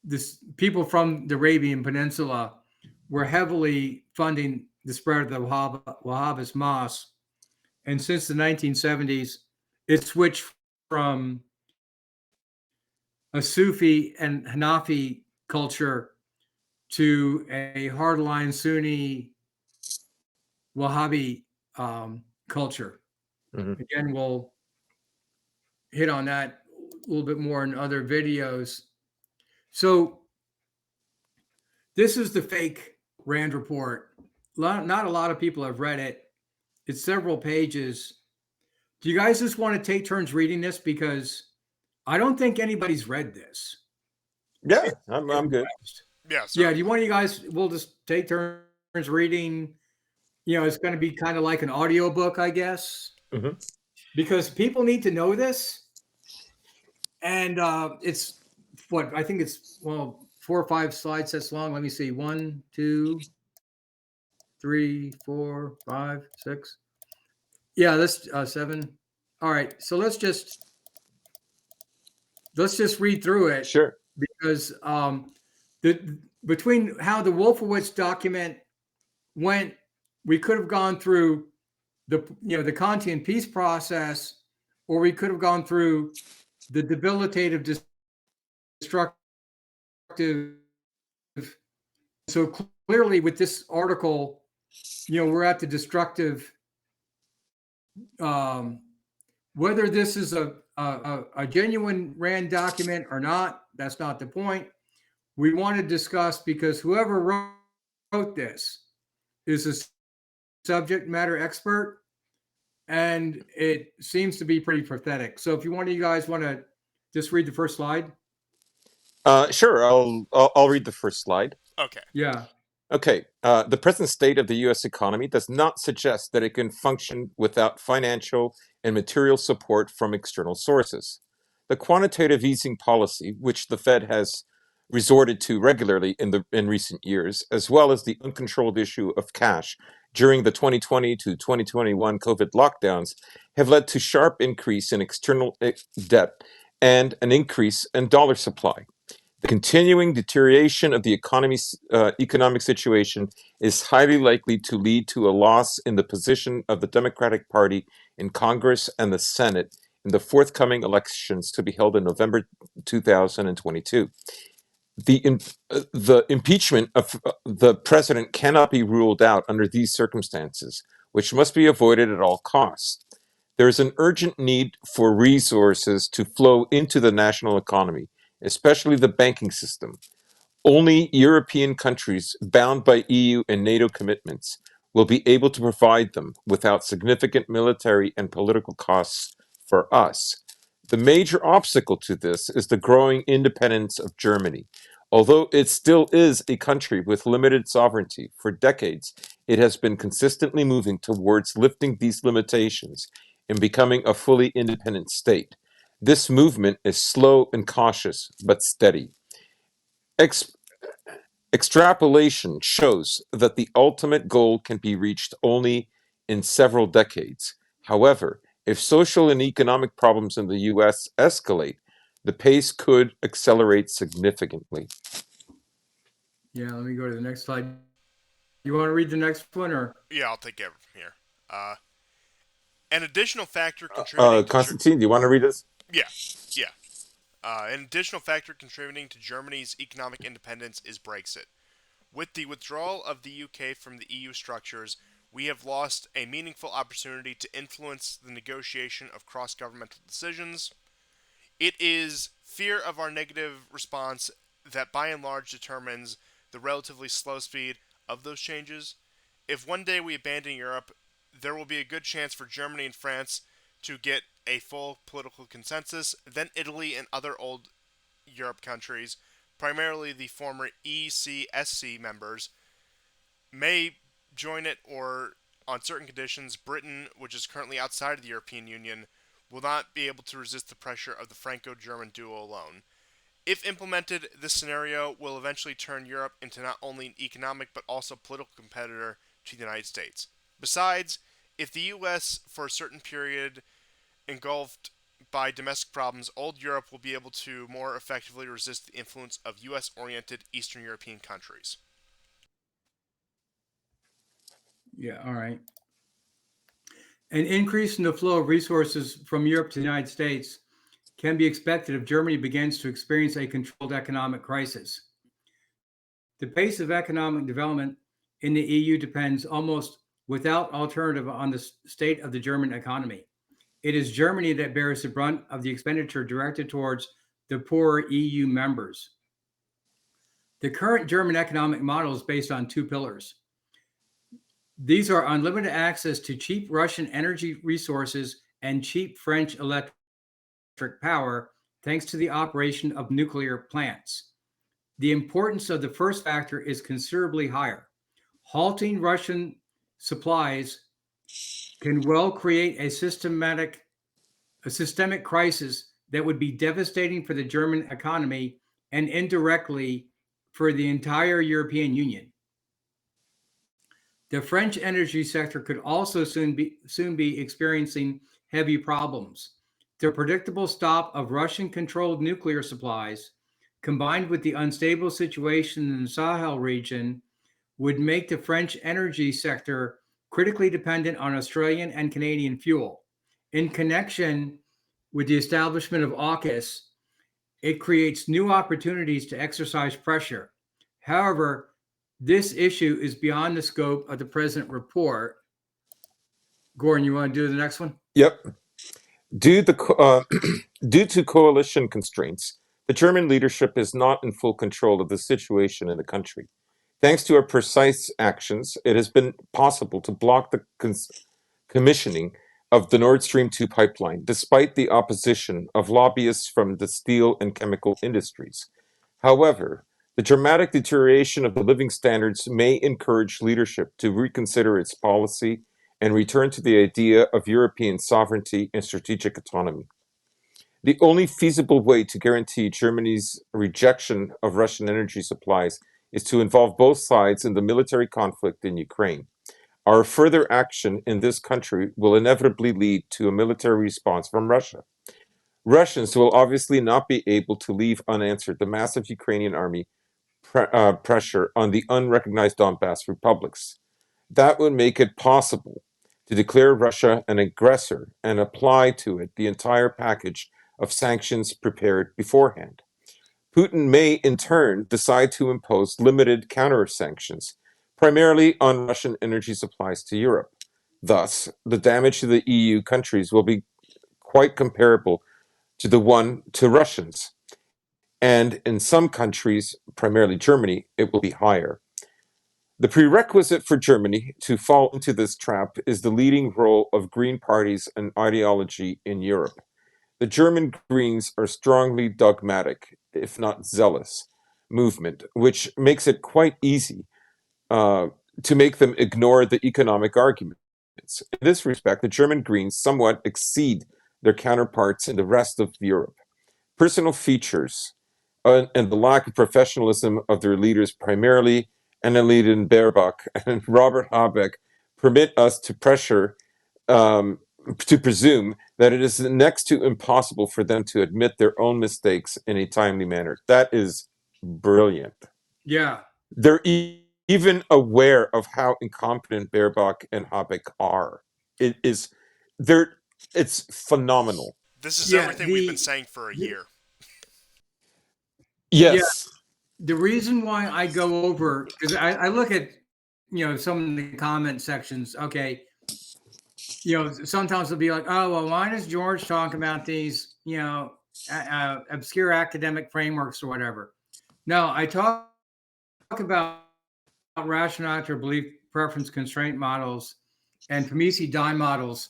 this people from the Arabian Peninsula were heavily funding the spread of the Wahhabist mosque, and since the 1970s, it switched from a Sufi and Hanafi culture to a hardline Sunni Wahhabi culture. Hmm. Again, we'll hit on that a little bit more in other videos. So this is the fake Rand report. Not a lot of people have read it. It's several pages. Do you guys just want to take turns reading this? Because I don't think anybody's read this. Yeah, I'm good. Yeah. Yeah. Do you want you guys? We'll just take turns reading. It's going to be kind of like an audiobook, I guess, Mhm. because people need to know this. And it's what I think it's 4 or 5 slide sets long. Let me see. 1, 2, 3, 4, 5, 6. Yeah, that's 7. All right. So let's just read through it, Sure. because between how the Wolfowitz document went, we could have gone through the Kantian peace process, or we could have gone through the debilitative, destructive. So clearly, with this article, we're at the destructive. Whether this is a genuine Rand document or not, that's not the point. We want to discuss, because whoever wrote this is a subject matter expert, and it seems to be pretty pathetic. So if you guys want to just read the first slide. Sure. I'll read the first slide. Okay. Yeah. Okay. The present state of the U.S. economy does not suggest that it can function without financial and material support from external sources. The quantitative easing policy, which the Fed has resorted to regularly in recent years, as well as the uncontrolled issue of cash during the 2020 to 2021 COVID lockdowns, have led to sharp increase in external debt and an increase in dollar supply. The continuing deterioration of the economic situation is highly likely to lead to a loss in the position of the Democratic Party in Congress and the Senate in the forthcoming elections to be held in November 2022. The impeachment of the president cannot be ruled out under these circumstances, which must be avoided at all costs. There is an urgent need for resources to flow into the national economy, especially the banking system. Only European countries bound by EU and NATO commitments will be able to provide them without significant military and political costs for us. The major obstacle to this is the growing independence of Germany. Although it still is a country with limited sovereignty, for decades it has been consistently moving towards lifting these limitations and becoming a fully independent state. This movement is slow and cautious, but steady. Extrapolation shows that the ultimate goal can be reached only in several decades. However, if social and economic problems in the US escalate, The pace could accelerate significantly. Yeah, let me go to the next slide. You want to read the next one, or Yeah, I'll take it from here. An additional factor contributing to Constantine, do you want to read this? yeah, yeah. An additional factor contributing to Germany's economic independence is Brexit. With the withdrawal of the UK from the EU structures, we have lost a meaningful opportunity to influence the negotiation of cross-governmental decisions. It is fear of our negative response that by and large determines the relatively slow speed of those changes. If one day we abandon Europe, there will be a good chance for Germany and France to get a full political consensus. Then Italy and other old Europe countries, primarily the former ECSC members, may join it, or on certain conditions, Britain, which is currently outside of the European Union, will not be able to resist the pressure of the Franco-German duo alone. If implemented, this scenario will eventually turn Europe into not only an economic but also political competitor to the United States. Besides, if the US, for a certain period, engulfed by domestic problems, old Europe will be able to more effectively resist the influence of US oriented Eastern European countries. yeah, all right. An increase in the flow of resources from Europe to the United States can be expected if Germany begins to experience a controlled economic crisis. The pace of economic development in the EU depends almost without alternative on the state of the German economy. It is Germany that bears the brunt of the expenditure directed towards the poorer EU members. The current German economic model is based on two pillars. These are unlimited access to cheap Russian energy resources and cheap French electric power, thanks to the operation of nuclear plants. The importance of the first factor is considerably higher. Halting Russian supplies can well create a systemic crisis that would be devastating for the German economy and indirectly for the entire European Union. The French energy sector could also soon be experiencing heavy problems. The predictable stop of Russian-controlled nuclear supplies, combined with the unstable situation in the Sahel region, would make the French energy sector critically dependent on Australian and Canadian fuel. In connection with the establishment of AUKUS, it creates new opportunities to exercise pressure. However, this issue is beyond the scope of the present report. Gordon, you want to do the next one? Yep. Due to coalition constraints, the German leadership is not in full control of the situation in the country. Thanks to our precise actions, it has been possible to block the commissioning of the Nord Stream 2 pipeline, despite the opposition of lobbyists from the steel and chemical industries. However, the dramatic deterioration of the living standards may encourage leadership to reconsider its policy and return to the idea of European sovereignty and strategic autonomy. The only feasible way to guarantee Germany's rejection of Russian energy supplies is to involve both sides in the military conflict in Ukraine. Our further action in this country will inevitably lead to a military response from Russia. Russians will obviously not be able to leave unanswered the massive Ukrainian army pressure on the unrecognized Donbass republics. That would make it possible to declare Russia an aggressor and apply to it the entire package of sanctions prepared beforehand. Putin may, in turn, decide to impose limited counter-sanctions, primarily on Russian energy supplies to Europe. Thus, the damage to the EU countries will be quite comparable to the one to Russians. And in some countries, primarily Germany, it will be higher. The prerequisite for Germany to fall into this trap is the leading role of green parties and ideology in Europe. The German Greens are strongly dogmatic, if not zealous, movement, which makes it quite easy to make them ignore the economic arguments. In this respect, the German Greens somewhat exceed their counterparts in the rest of Europe. Personal features and the lack of professionalism of their leaders, primarily Annalena Baerbock and Robert Habeck, permit us to pressure to presume that it is next to impossible for them to admit their own mistakes in a timely manner. That is brilliant. Yeah. They're even aware of how incompetent Baerbock and Habeck are. It is, they're, it's phenomenal. This is Yeah. everything we've been saying for a year. Yeah. Yes. The reason why I go over, because I look at, some of the comment sections. Okay. Sometimes they'll be like, oh, well, why does George talk about these, obscure academic frameworks or whatever? No, I talk about rational actor belief preference constraint models and Pomesi die models,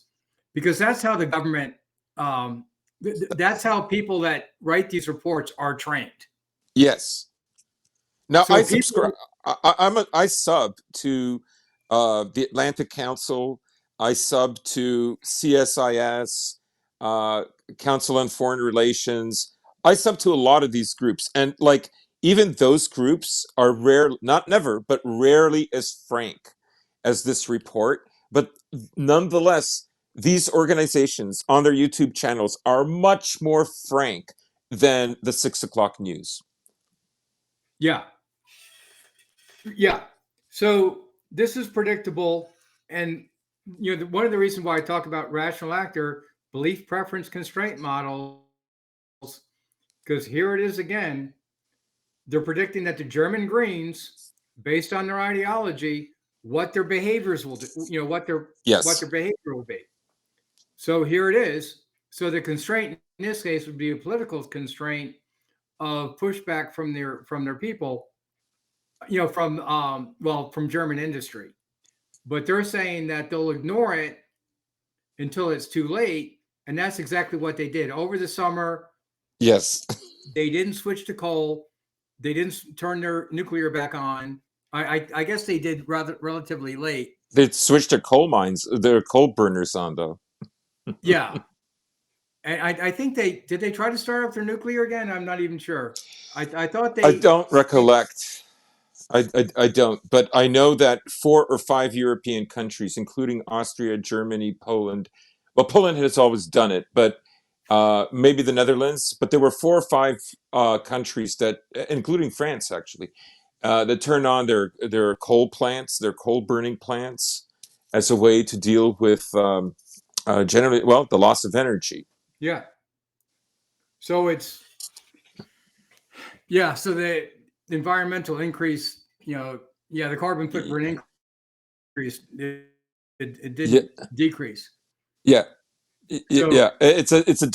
because that's how the government, that's how people that write these reports are trained. Yes. Now So I subscribe. people, I sub to the Atlantic Council. I sub to CSIS, uh, Council on Foreign Relations. I sub to a lot of these groups, and like even those groups are rare, not never, but rarely as frank as this report. But nonetheless, these organizations on their YouTube channels are much more frank than the 6 o'clock news. yeah, yeah. So this is predictable, and one of the reasons why I talk about rational actor belief preference constraint models, because here it is again. They're predicting that the German Greens, based on their ideology, what their behaviors will do, what Yes. their behavior will be. So here it is. So the constraint in this case would be a political constraint of pushback from their people, from German industry. But they're saying that they'll ignore it until it's too late, and that's exactly what they did over the summer. Yes. They didn't switch to coal. They didn't turn their nuclear back on. I guess they did relatively late. They switched their coal mines, their coal burners on though. Yeah, and I think they try to start up their nuclear again. I'm not even sure. I thought I don't recollect. I don't, but I know that 4 or 5 European countries, including Austria, Germany, Poland. Well, Poland has always done it, but maybe the Netherlands. But there were 4 or 5 countries that, including France, actually, that turned on their coal plants, their coal burning plants, as a way to deal with generally, well, the loss of energy. Yeah. So it's So the environmental increase, the carbon footprint increased. It Yeah, didn't decrease. yeah, So yeah. It's a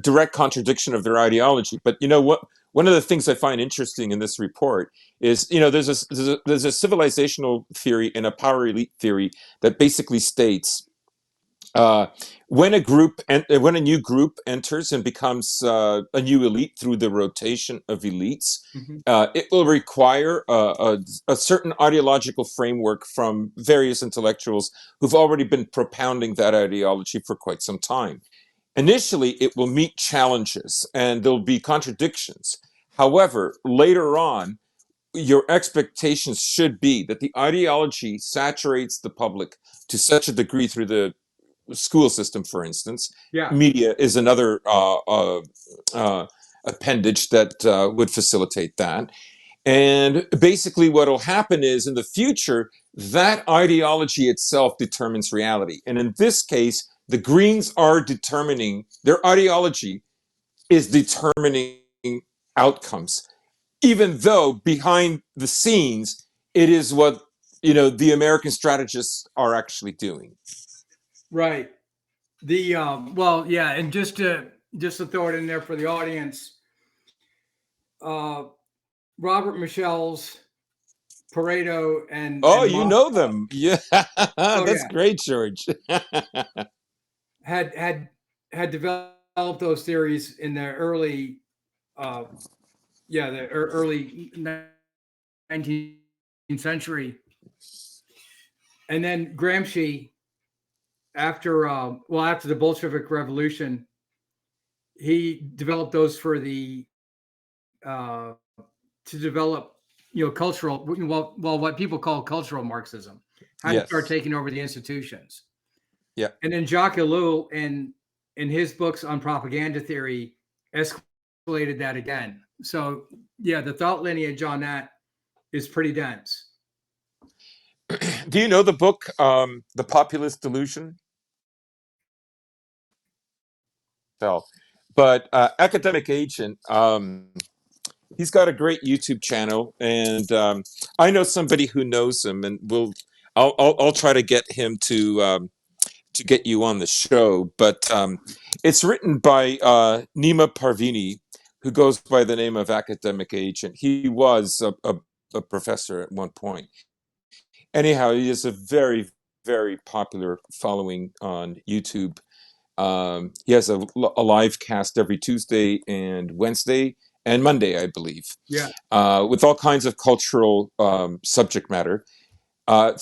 direct contradiction of their ideology. But you know what? One of the things I find interesting in this report is, there's a civilizational theory and a power elite theory that basically states, uh, when when a new group enters and becomes a new elite through the rotation of elites, mhm. it will require a certain ideological framework from various intellectuals who've already been propounding that ideology for quite some time. Initially, it will meet challenges and there'll be contradictions. However, later on, your expectations should be that the ideology saturates the public to such a degree through the school system, for instance. Yeah. Media is another appendage that would facilitate that. And basically, what will happen is in the future, that ideology itself determines reality. And in this case, the Greens are determining, their ideology is determining outcomes, even though behind the scenes, it is what the American strategists are actually doing. Right. And just to throw it in there for the audience, uh, Robert Michel's Pareto Oh, and you Mob, know them. Yeah, oh that's yeah, great, George. had had had developed those theories in the early, uh, early 19th century, and then Gramsci, after the Bolshevik Revolution, he developed those for the uh, to develop cultural, what people call cultural Marxism, how to start Yes. taking over the institutions. Yeah. And then Jacques Ellul in his books on propaganda theory escalated that again. So yeah, the thought lineage on that is pretty dense. Do you know the book, The Populist Delusion? Fell. But Academic Agent, he's got a great YouTube channel, and I know somebody who knows him, and I'll try to get him to get you on the show. But it's written by Nima Parvini, who goes by the name of Academic Agent. He was a professor at one point. Anyhow, he has a very, very popular following on YouTube. He has a live cast every Tuesday and Wednesday and Monday, I believe, Yeah. with all kinds of cultural subject matter. I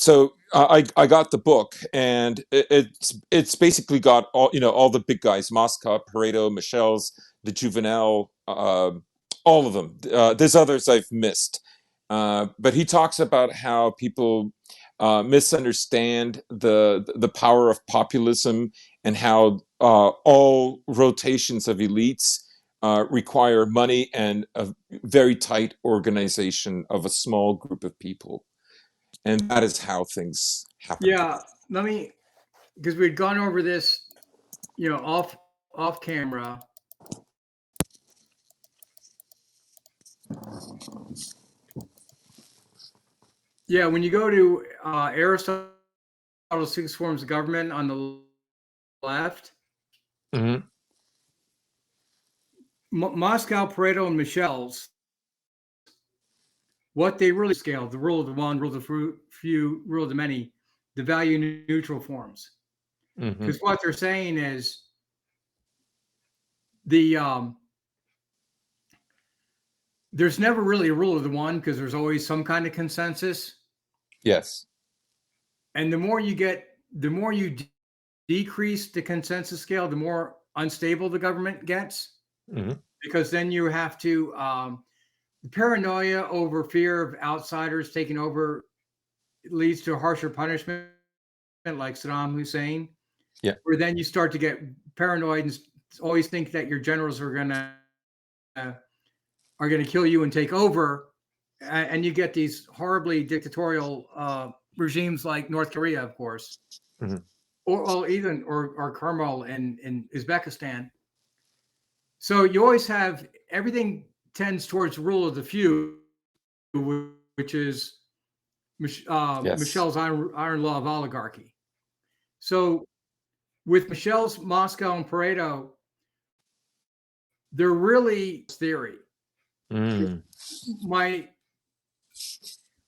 got the book, and it's basically got all the big guys: Mosca, Pareto, Michel's, the Juvenile, all of them. There's others I've missed, but he talks about how people misunderstand the power of populism, and how all rotations of elites require money and a very tight organization of a small group of people, and that is how things happen. Yeah. Let me, because we'd gone over this, off camera. Yeah, when you go to Aristotle's Six Forms of Government on the left, Mm-hmm. Moscow, Pareto, and Michel's, what they really scale: the rule of the one, rule of the few, rule of the many, the value neutral forms. Mm-hmm. Because what they're saying is the there's never really a rule of the one, because there's always some kind of consensus. Yes. And the more you decrease the consensus scale, the more unstable the government gets. Mm-hmm. Because then you have to paranoia over fear of outsiders taking over leads to a harsher punishment, like Saddam Hussein. Yeah. Where then you start to get paranoid and always think that your generals are gonna kill you and take over, and you get these horribly dictatorial regimes like North Korea, of course, Mm-hmm. or Kermal in Uzbekistan. So you always have, everything tends towards rule of the few, which is Yes. Michel's iron law of oligarchy. So with Michel's, Moscow, and Pareto, they're really theory. Mm.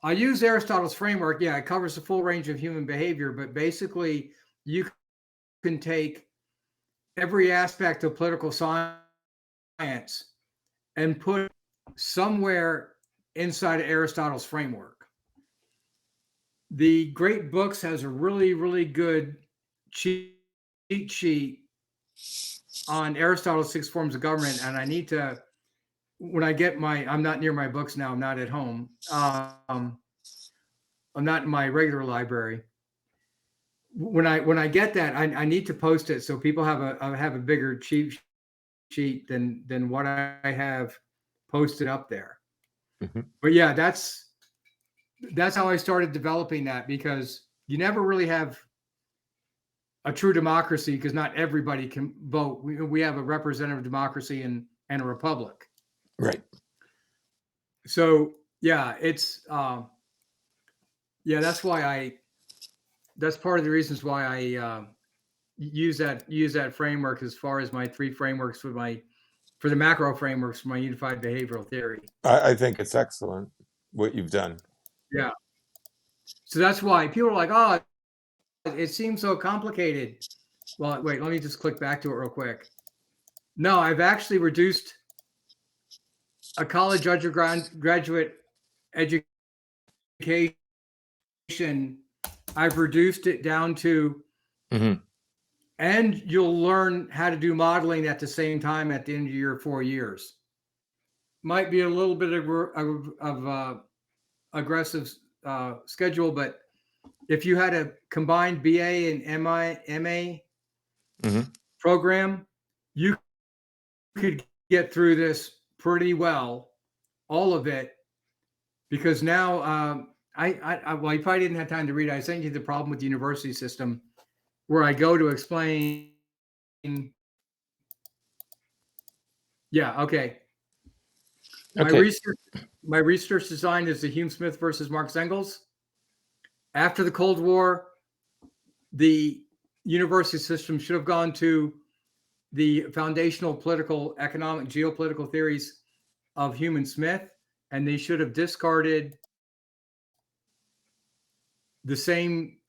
I use Aristotle's framework. Yeah, it covers the full range of human behavior, but basically you can take every aspect of political science and put somewhere inside of Aristotle's framework. The Great Books has a really, really good cheat sheet on Aristotle's Six Forms of Government, and I need to, when I get I'm not near my books now. I'm not at home. I'm not in my regular library. When I get that, I need to post it so people have a bigger cheat sheet than what I have posted up there. Mm-hmm. But yeah, that's how I started developing that, because you never really have a true democracy, because not everybody can vote. We have a representative democracy and a republic. Right. So yeah, it's that's part of the reasons why I use that framework as far as my three frameworks for the macro frameworks for my unified behavioral theory. I think it's excellent what you've done. Yeah. So that's why people are like, oh, it seems so complicated. Well, wait, let me just click back to it real quick. No, I've actually reduced a college undergraduate education. I've reduced it down to, Mm-hmm. and you'll learn how to do modeling at the same time at the end of your 4 years. Might be a little bit of aggressive schedule, but if you had a combined BA and MA Mhm. program, you could get through this pretty well, all of it, because now well, you probably didn't have time to read it. I sent you the problem with the university system, where I go to explain. Yeah, okay. My Okay. research design is the Hume Smith versus Marx Engels. After the Cold War, the university system should have gone to the foundational political, economic, geopolitical theories of Hume and Smith, and they should have discarded the same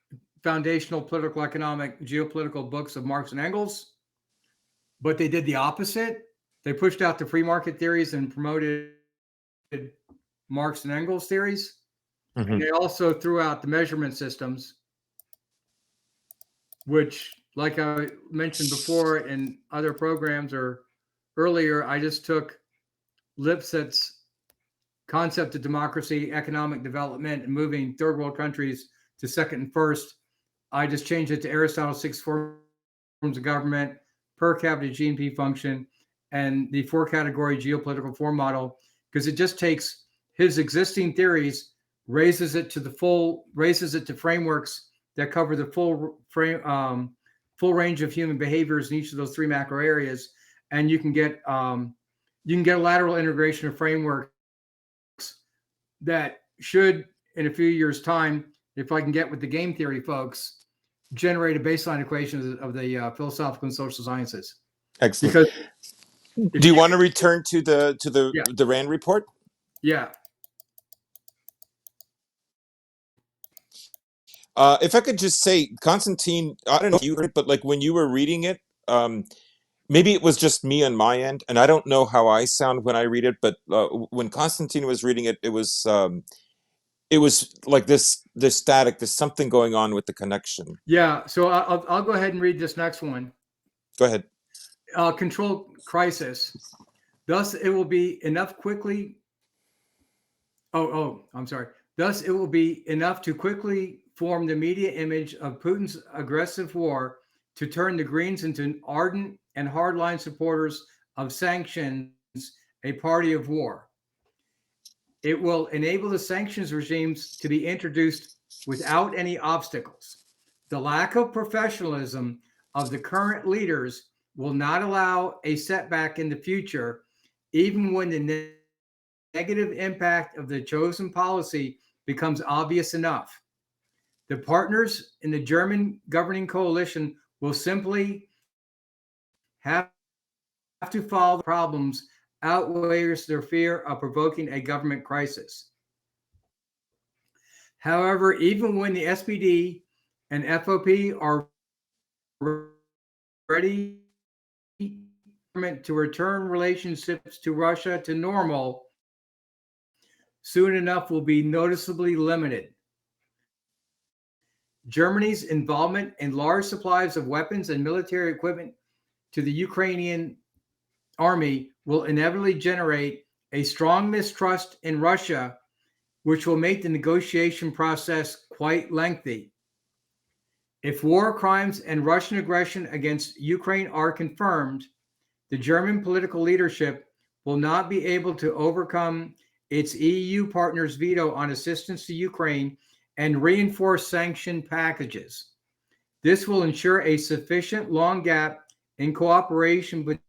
foundational political, economic, geopolitical books of Marx and Engels. But they did the opposite. They pushed out the free market theories and promoted Marx and Engels theories. Mhm. And they also threw out the measurement systems, which, like I mentioned before in other programs or earlier, I just took Lipset's concept of democracy, economic development, and moving third world countries to second and first. I just changed it to Aristotle's 6 forms of government, per capita GNP function, and the 4-category geopolitical form model, because it just takes his existing theories, raises it to frameworks that cover the full range of human behaviors in each of those 3 macro areas, and you can get a lateral integration of frameworks that should, in a few years' time, if I can get with the game theory folks, generate a baseline equation of the philosophical and social sciences. Excellent. Because Do you want to return to Yeah. the Rand report? Yeah. If I could just say, Constantine, I don't know if you heard it, but like when you were reading it, maybe it was just me on my end, and I don't know how I sound when I read it, but when Constantine was reading it, it was like this static. There's something going on with the connection. Yeah. So I'll go ahead and read this next one. Go ahead. Control crisis. Thus, it will be enough quickly. I'm sorry. Thus, it will be enough to quickly form the media image of Putin's aggressive war to turn the Greens into ardent and hardline supporters of sanctions, a party of war. It will enable the sanctions regimes to be introduced without any obstacles. The lack of professionalism of the current leaders will not allow a setback in the future, even when the negative impact of the chosen policy becomes obvious enough. The partners in the German governing coalition will simply have to follow the problems outweighs their fear of provoking a government crisis. However, even when the SPD and FOP are ready to return relationships to Russia to normal, soon enough will be noticeably limited. Germany's involvement in large supplies of weapons and military equipment to the Ukrainian army will inevitably generate a strong mistrust in Russia, which will make the negotiation process quite lengthy. If war crimes and Russian aggression against Ukraine are confirmed, the German political leadership will not be able to overcome its EU partners' veto on assistance to Ukraine and reinforce sanction packages. This will ensure a sufficient long gap in cooperation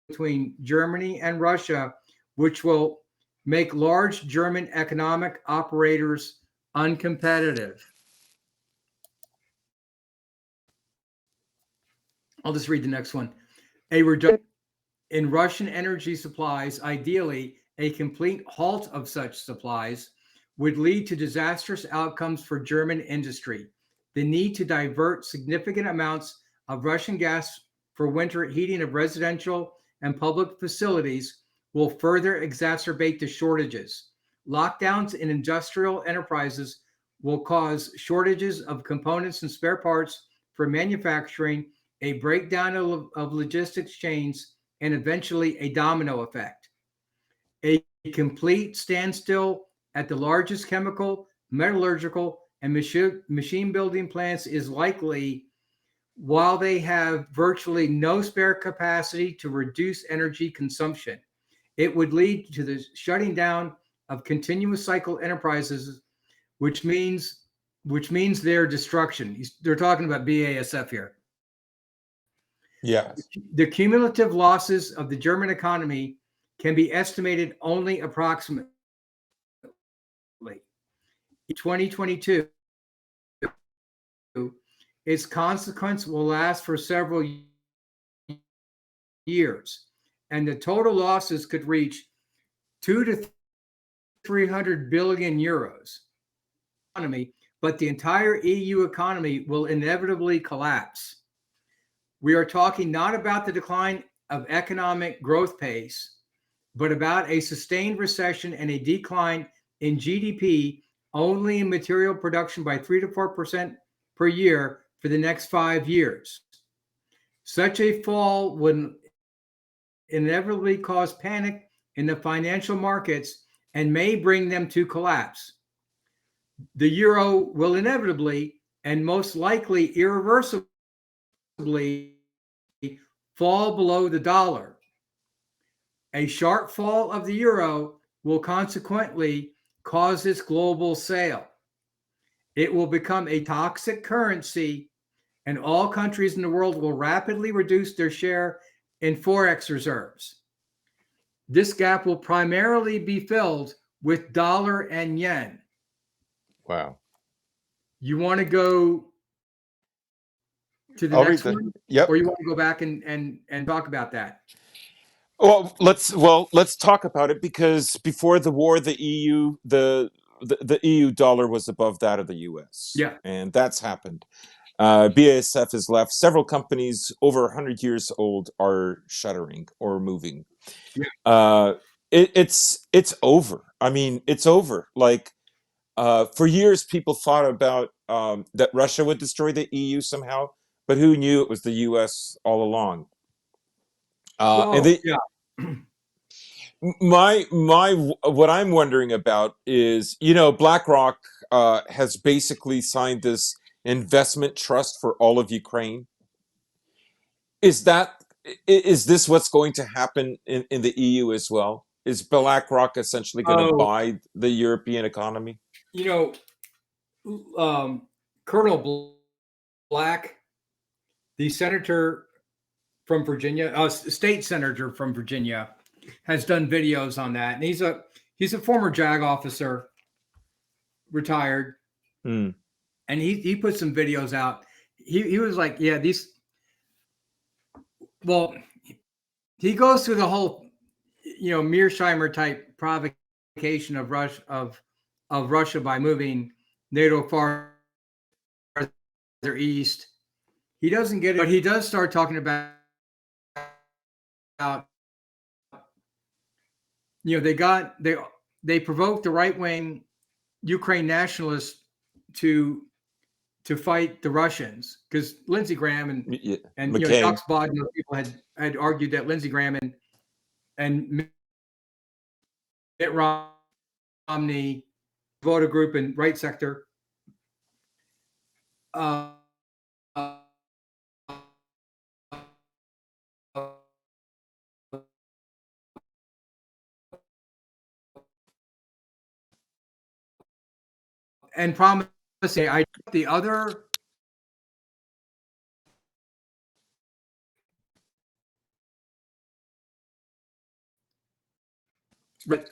between Germany and Russia, which will make large German economic operators uncompetitive. I'll just read the next one. A reduction in Russian energy supplies, ideally a complete halt of such supplies, would lead to disastrous outcomes for German industry. The need to divert significant amounts of Russian gas for winter heating of residential and public facilities will further exacerbate the shortages. Lockdowns in industrial enterprises will cause shortages of components and spare parts for manufacturing, a breakdown of logistics chains, and eventually a domino effect. A complete standstill at the largest chemical, metallurgical, and machine building plants is likely, while they have virtually no spare capacity to reduce energy consumption. It would lead to the shutting down of continuous cycle enterprises, which means their destruction. They're talking about BASF here. Yeah. The cumulative losses of the German economy can be estimated only approximately. In 2022, its consequence will last for several years, and the total losses could reach 2 to 300 billion euros. But the entire EU economy will inevitably collapse. We are talking not about the decline of economic growth pace, but about a sustained recession and a decline in GDP only in material production by 3 to 4% per year for the next 5 years. Such a fall would inevitably cause panic in the financial markets and may bring them to collapse. The euro will inevitably and most likely irreversibly fall below the dollar. A sharp fall of the euro will consequently cause its global sale. It will become a toxic currency, and all countries in the world will rapidly reduce their share in forex reserves. This gap will primarily be filled with dollar and yen. Wow. You want to go to the I'll next read one, Yep. or you want to go back and talk about that? Well, let's talk about it, because before the war, the EU the EU dollar was above that of the US. Yeah. And that's happened. BASF has left. Several companies over 100 years old are shuttering or moving. Yeah. It's over. I mean, it's over. Like, for years, people thought about that Russia would destroy the EU somehow, but who knew it was the US all along? And they, Yeah. my what I'm wondering about is, BlackRock has basically signed this investment trust for all of Ukraine. Is this what's going to happen in the EU as well? Is BlackRock essentially going to Oh, buy the European economy? Colonel Black, the senator from Virginia, state senator from Virginia, has done videos on that, and he's a former JAG officer, retired, Hmm. and he put some videos out. He was like, yeah, these. Well, he goes through the whole, Mearsheimer type provocation of Russia by moving NATO farther east. He doesn't get it, but he does start talking about they provoked the right wing Ukraine nationalists to fight the Russians, because Lindsey Graham and McCain. Jacques Bod, people had argued that Lindsey Graham and Mitt Romney, voter group and right sector, and promising the other. But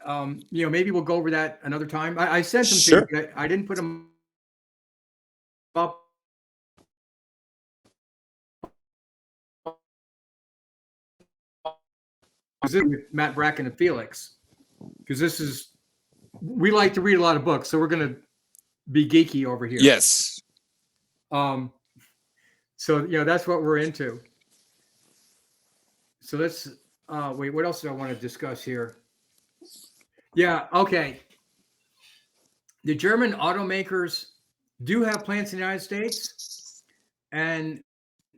maybe we'll go over that another time. I sent them Sure. to you, but I didn't put them up. With Matt Bracken and Felix, because we like to read a lot of books, so we're going to be geeky over here. Yes. So that's what we're into. So let's wait. What else do I want to discuss here? Yeah. Okay. The German automakers do have plants in the United States, and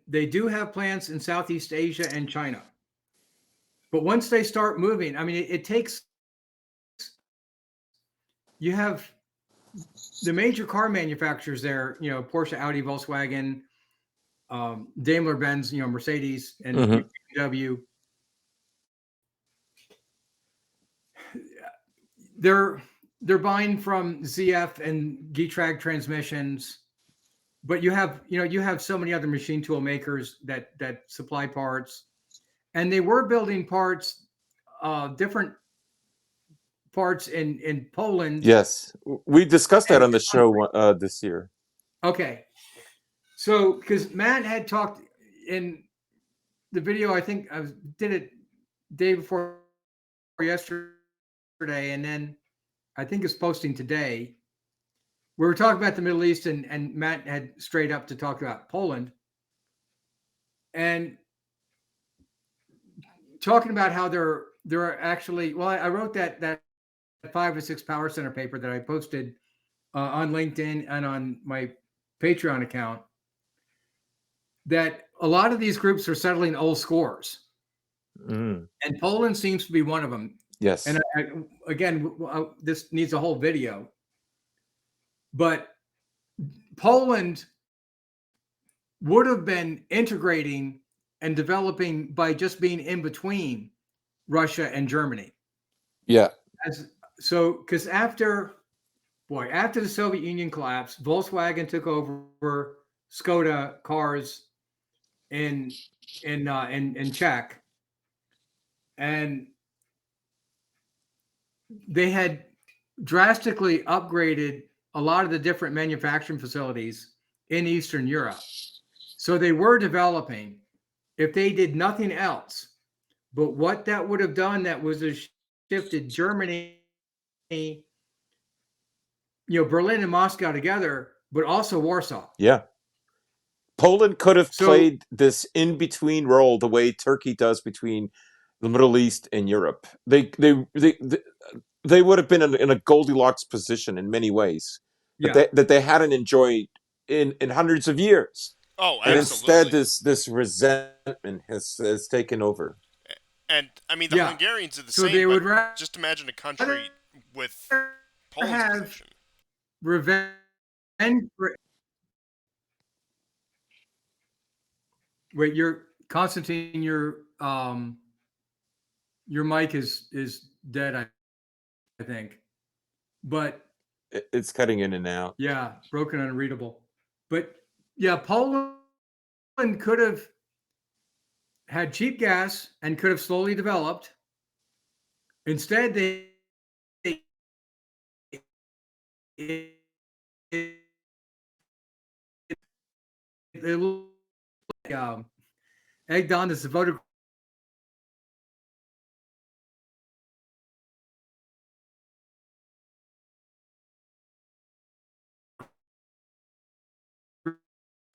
they do have plants in Southeast Asia and China. But once they start moving, I mean, it takes. You have the major car manufacturers there, Porsche, Audi, Volkswagen, Daimler Benz, Mercedes, and Mhm. BMW. They're buying from ZF and Getrag transmissions, but you have so many other machine tool makers that supply parts, and they were building parts, different parts in Poland. Yes, we discussed that And on the show this year. okay, so because Matt had talked in the video, I think I did it day before yesterday, and then I think it's posting today. We were talking about the Middle East, and Matt had straight up to talk about Poland, and talking about how they're actually. Well, I wrote that 5 or 6 Power Center paper that I posted on LinkedIn and on my Patreon account. That a lot of these groups are settling old scores, Mm. and Poland seems to be one of them. Yes. And again, this needs a whole video, but Poland would have been integrating and developing by just being in between Russia and Germany. Yeah. Because after the Soviet Union collapsed, Volkswagen took over Skoda cars in Czech, and they had drastically upgraded a lot of the different manufacturing facilities in Eastern Europe. So they were developing, if they did nothing else. But what that would have done, that was a shifted Germany, Berlin and Moscow together, but also Warsaw. Yeah. Poland could have played this in-between role the way Turkey does between the Middle East and Europe. They would have been in a Goldilocks position in many ways, but that they hadn't enjoyed in hundreds of years. Oh, and absolutely. instead, this resentment has taken over. And I mean, the Hungarians are the same. They would just imagine a country with Poland's have position. Revenge. Wait, Constantine, your mic is dead, I think. But it's cutting in and out. Yeah, broken and unreadable. But yeah, Poland could have had cheap gas and could have slowly developed. Instead, they egged on this voter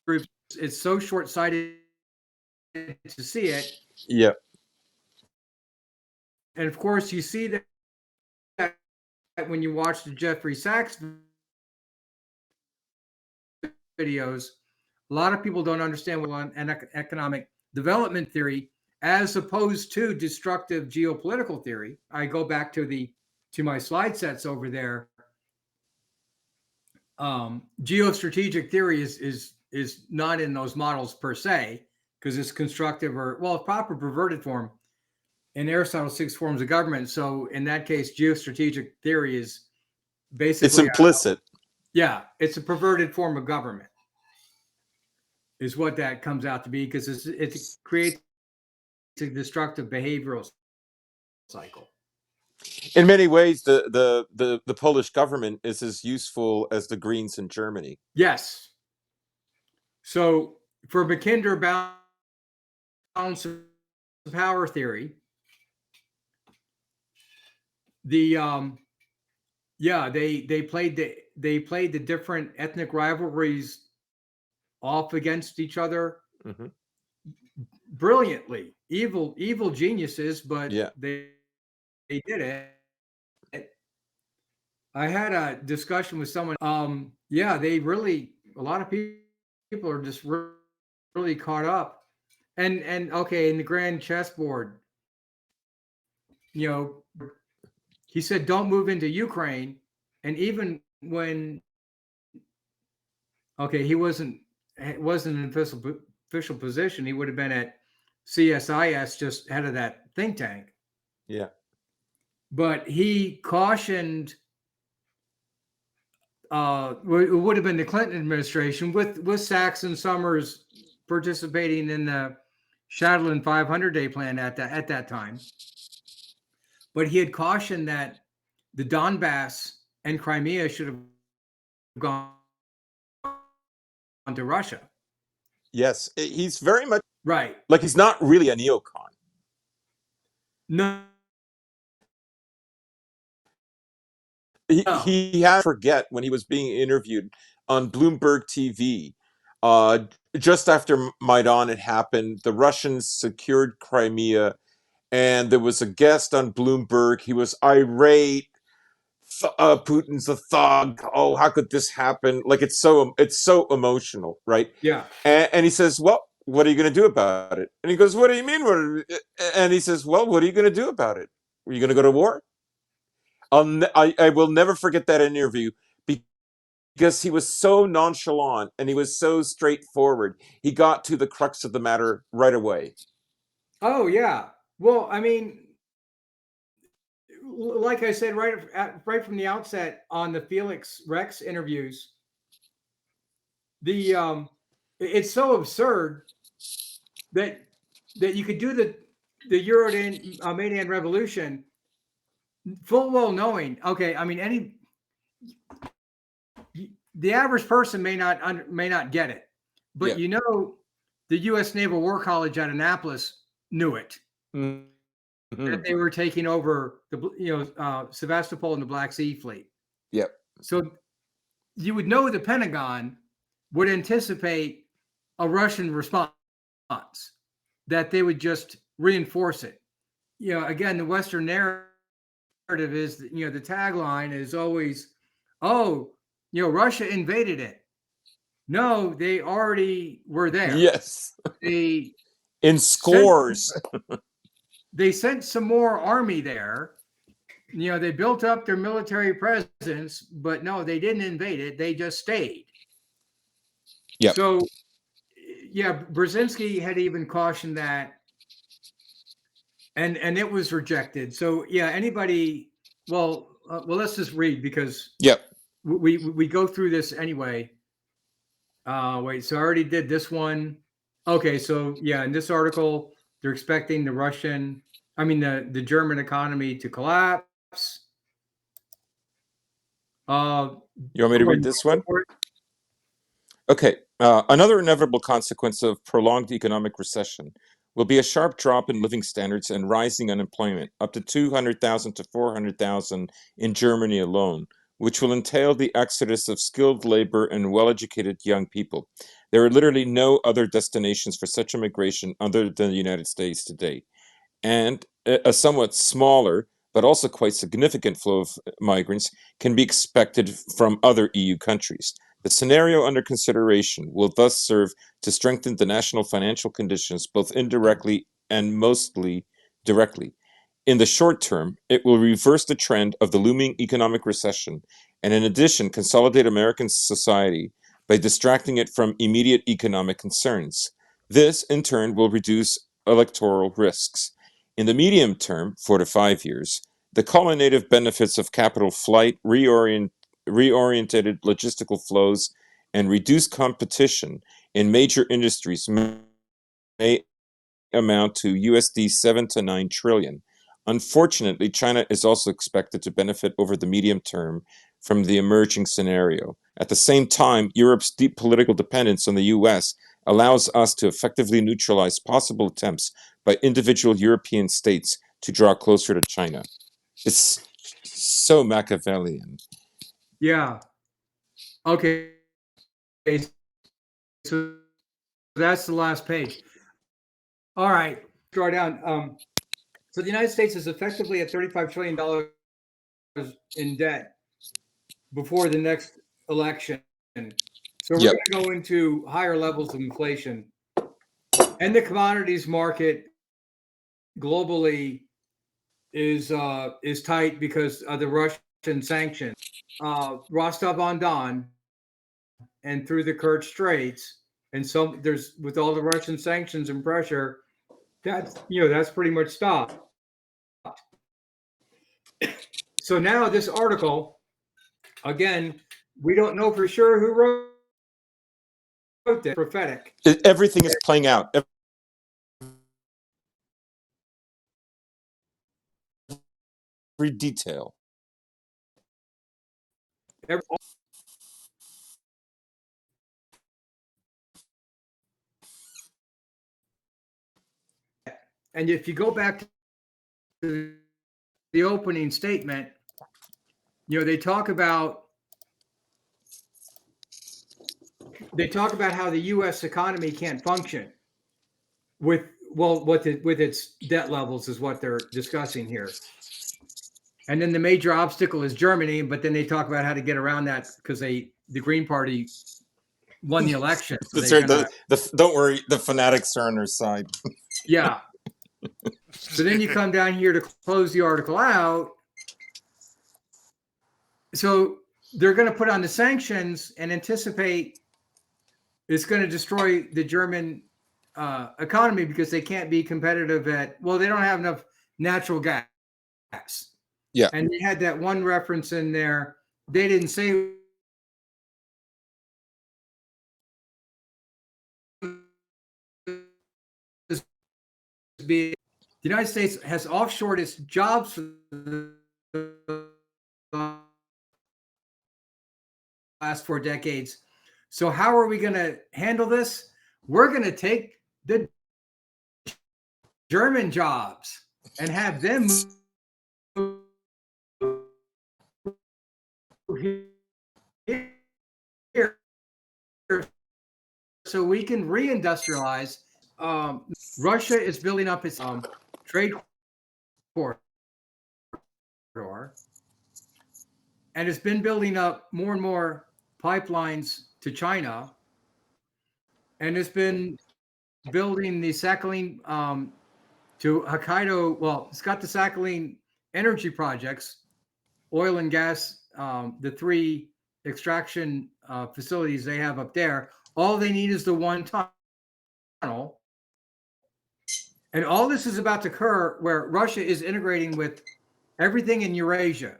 group. It's so short-sighted to see it. Yeah. And of course, you see that when you watch the Jeffrey Sachs videos, a lot of people don't understand what an economic development theory as opposed to destructive geopolitical theory. I go back to my slide sets over there. Geostrategic theory is not in those models per se, because it's constructive proper perverted form in Aristotle's 6 forms of government. So in that case, geostrategic theory is basically it's implicit. It's a perverted form of government, is what that comes out to be, because it creates a destructive behavioral cycle. In many ways, the Polish government is as useful as the Greens in Germany. Yes. So for Mackinder balance of power theory, they played the different ethnic rivalries off against each other brilliantly. Evil geniuses, but they did it. I had a discussion with someone. They really, a lot of people are just really caught up. And okay, in the grand chessboard, he said, don't move into Ukraine. And even when Okay, he wasn't, it wasn't an official position. He would have been at CSIS, just head of that think tank. Yeah. But he cautioned, it would have been the Clinton administration with Sachs and Summers participating in the Shadowland 500-day plan at that time. But he had cautioned that the Donbass and Crimea should have gone to Russia. Yes, he's very much Right. like he's not really a neocon. No. He had to forget when he was being interviewed on Bloomberg TV. Just after Maidan had happened, the Russians secured Crimea, and there was a guest on Bloomberg. He was irate. Putin's a thug. Oh, how could this happen? Like it's so emotional, right? Yeah. And he says, "Well, what are you going to do about it?" And he goes, "What do you mean? And he says, "Well, what are you going to do about it? Are you going to go to war?" I will never forget that interview because he was so nonchalant and he was so straightforward. He got to the crux of the matter right away. Oh yeah. Well, I mean, like I said, right from the outset on the Felix Rex interviews, it's so absurd that you could do the Euromaidan revolution full well knowing. Okay, I mean, the average person may not get it, but Yeah. the U.S. Naval War College at Annapolis knew it. Mm-hmm. That they were taking over Sevastopol and the Black Sea Fleet. Yep. So you would know the Pentagon would anticipate a Russian response, that they would just reinforce it. Again, the Western narrative is that, the tagline is always, oh, Russia invaded it. No, they already were there. Yes. They in scores. They sent some more army there. They built up their military presence, but no, they didn't invade it. They just stayed. Yeah. So, yeah, Brzezinski had even cautioned that, and it was rejected. So, yeah, anybody, well, let's just read because we go through this anyway. Wait, so I already did this one. Okay, so yeah, in this article, they're expecting the German economy to collapse. You want me to read this one? Okay. Another inevitable consequence of prolonged economic recession will be a sharp drop in living standards and rising unemployment, up to 200,000 to 400,000 in Germany alone, which will entail the exodus of skilled labor and well-educated young people. There are literally no other destinations for such immigration other than the United States today. And a somewhat smaller, but also quite significant flow of migrants can be expected from other EU countries. The scenario under consideration will thus serve to strengthen the national financial conditions both indirectly and mostly directly. In the short term, it will reverse the trend of the looming economic recession and in addition consolidate American society by distracting it from immediate economic concerns. This, in turn, will reduce electoral risks. In the medium term, 4 to 5 years, the culminative benefits of capital flight, reoriented logistical flows, and reduced competition in major industries may amount to USD 7 to 9 trillion. Unfortunately, China is also expected to benefit over the medium term from the emerging scenario. At the same time, Europe's deep political dependence on the US allows us to effectively neutralize possible attempts by individual European states to draw closer to China. It's so Machiavellian. Yeah. Okay. So that's the last page. All right. Draw down. So the United States is effectively at $35 trillion in debt before the next election. So we're going to go into higher levels of inflation. And the commodities market globally is tight because of the Russian sanctions. Rostov on Don and through the Kerch Straits. And so there's, with all the Russian sanctions and pressure, that's pretty much stopped. So now this article, again, we don't know for sure who wrote this. Prophetic. Everything is playing out. Every detail. And if you go back to the opening statement, they talk about how the U.S. economy can't function with its debt levels is what they're discussing here. And then the major obstacle is Germany, but then they talk about how to get around that because the Green Party won the election. So don't worry, the fanatics are on their side. Yeah. So then you come down here to close the article out. So they're going to put on the sanctions and anticipate it's going to destroy the German economy because they can't be competitive they don't have enough natural gas. Yeah. And they had that one reference in there. They didn't say the United States has offshored its jobs for the last 4 decades. So how are we going to handle this? We're going to take the German jobs and have them move here so we can reindustrialize. Russia is building up its trade corridor, and it's been building up more and more pipelines to China, and it's been building the Sakhalin to Hokkaido. Well, it's got the Sakhalin energy projects, oil and gas, the 3 extraction facilities they have up there. All they need is the one tunnel. And all this is about to occur where Russia is integrating with everything in Eurasia.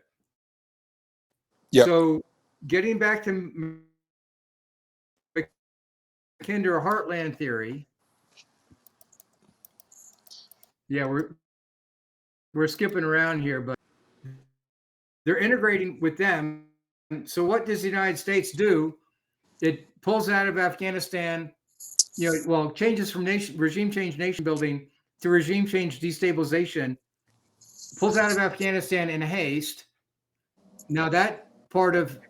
Yep. So getting back to Kinder Heartland theory. Yeah, we're skipping around here, but they're integrating with them. So what does the United States do? It pulls out of Afghanistan, changes from regime change nation building to regime change destabilization, pulls out of Afghanistan in haste. Now that part of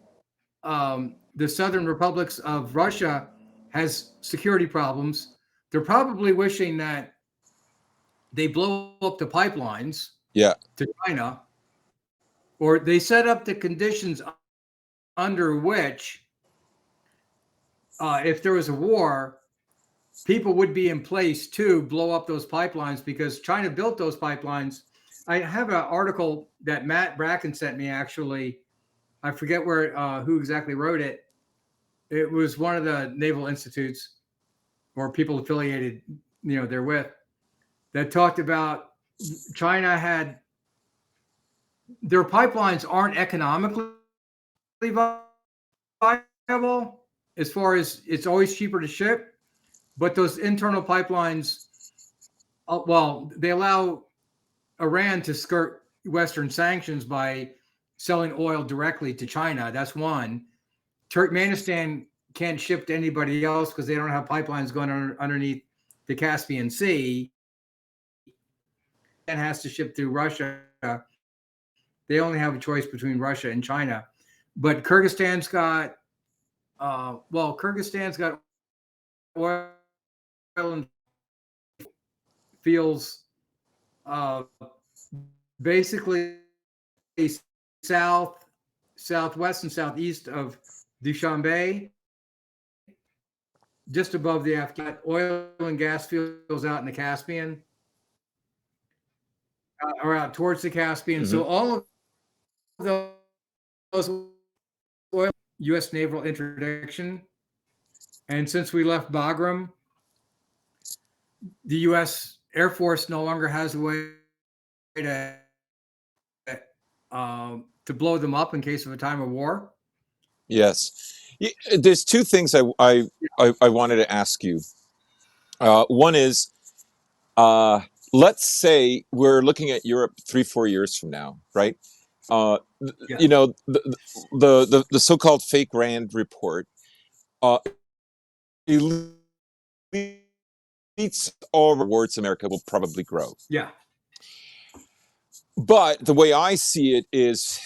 the southern republics of Russia has security problems. They're probably wishing that they blow up the pipelines to China, or they set up the conditions under which, if there was a war, people would be in place to blow up those pipelines because China built those pipelines. I have an article that Matt Bracken sent me, actually. I forget who exactly wrote it. It was one of the naval institutes or people affiliated, therewith, that talked about China had their pipelines aren't economically viable as far as it's always cheaper to ship, but those internal pipelines, they allow Iran to skirt Western sanctions by selling oil directly to China. That's one. Turkmenistan can't ship to anybody else because they don't have pipelines going underneath the Caspian Sea, and has to ship through Russia. They only have a choice between Russia and China. But Kyrgyzstan's got oil and fields basically southwest and southeast of Dushanbe, just above the Afghan oil and gas fields out in the Caspian, or out towards the Caspian. Mm-hmm. So all of those oil, U.S. naval interdiction And since we left Bagram, the U.S. Air Force no longer has a way to blow them up in case of a time of war. Yes. There's two things I wanted to ask you. One is, let's say we're looking at Europe 3-4 years from now, right? Yeah. You know, the so-called fake Rand report, elites all rewards America will probably grow. Yeah. But the way I see it is,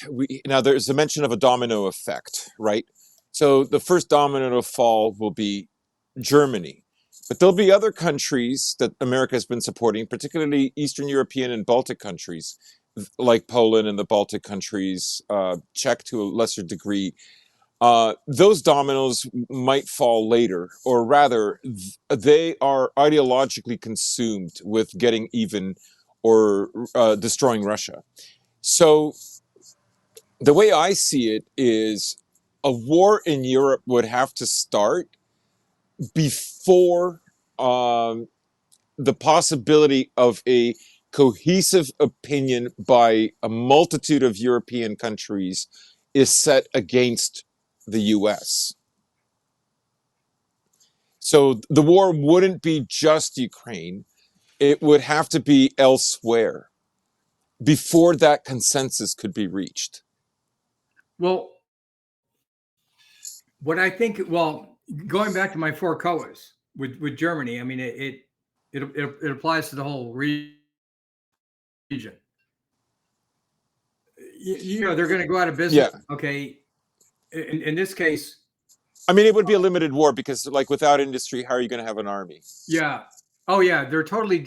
now there's a mention of a domino effect, right? So the first domino to fall will be Germany. But there'll be other countries that America has been supporting, particularly Eastern European and Baltic countries, like Poland and the Baltic countries, Czech to a lesser degree. Those dominoes might fall later, or rather, they are ideologically consumed with getting even or destroying Russia. So the way I see it is a war in Europe would have to start before the possibility of a cohesive opinion by a multitude of European countries is set against the US. So the war wouldn't be just Ukraine, it would have to be elsewhere before that consensus could be reached. Well, what I think, going back to my four COAs with Germany, I mean, it applies to the whole region. You know, they're going to go out of business. Yeah. Okay. In this case, I mean, it would be a limited war because, like, without industry, how are you going to have an army? yeah. Oh, yeah. They're totally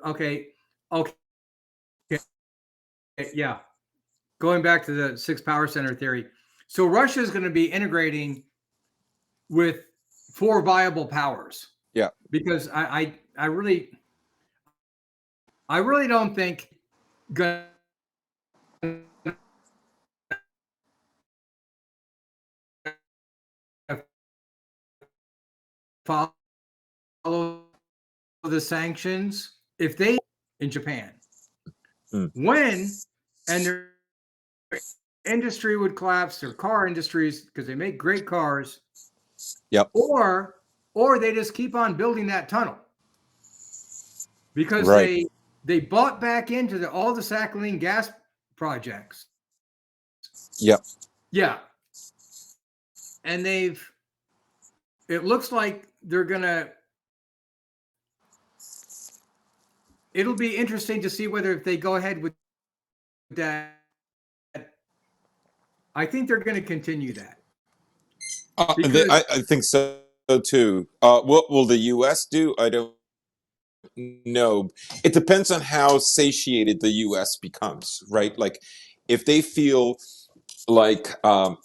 okay. Okay. Yeah. Going back to the six power center theory. So Russia is going to be integrating with four viable powers. Yeah. Because I really don't think going to follow the sanctions if they in Japan. When and their industry would collapse, their car industries, because they make great cars. Yep. Or they just keep on building that tunnel because Right. they bought back into all the Sakhalin gas projects. Yep. Yeah. And it looks like they're gonna. It'll be interesting to see whether if they go ahead with that. I think they're going to continue that. I think so too. What will the U.S. do? I don't know. It depends on how satiated the U.S. becomes, right? Like, if they feel like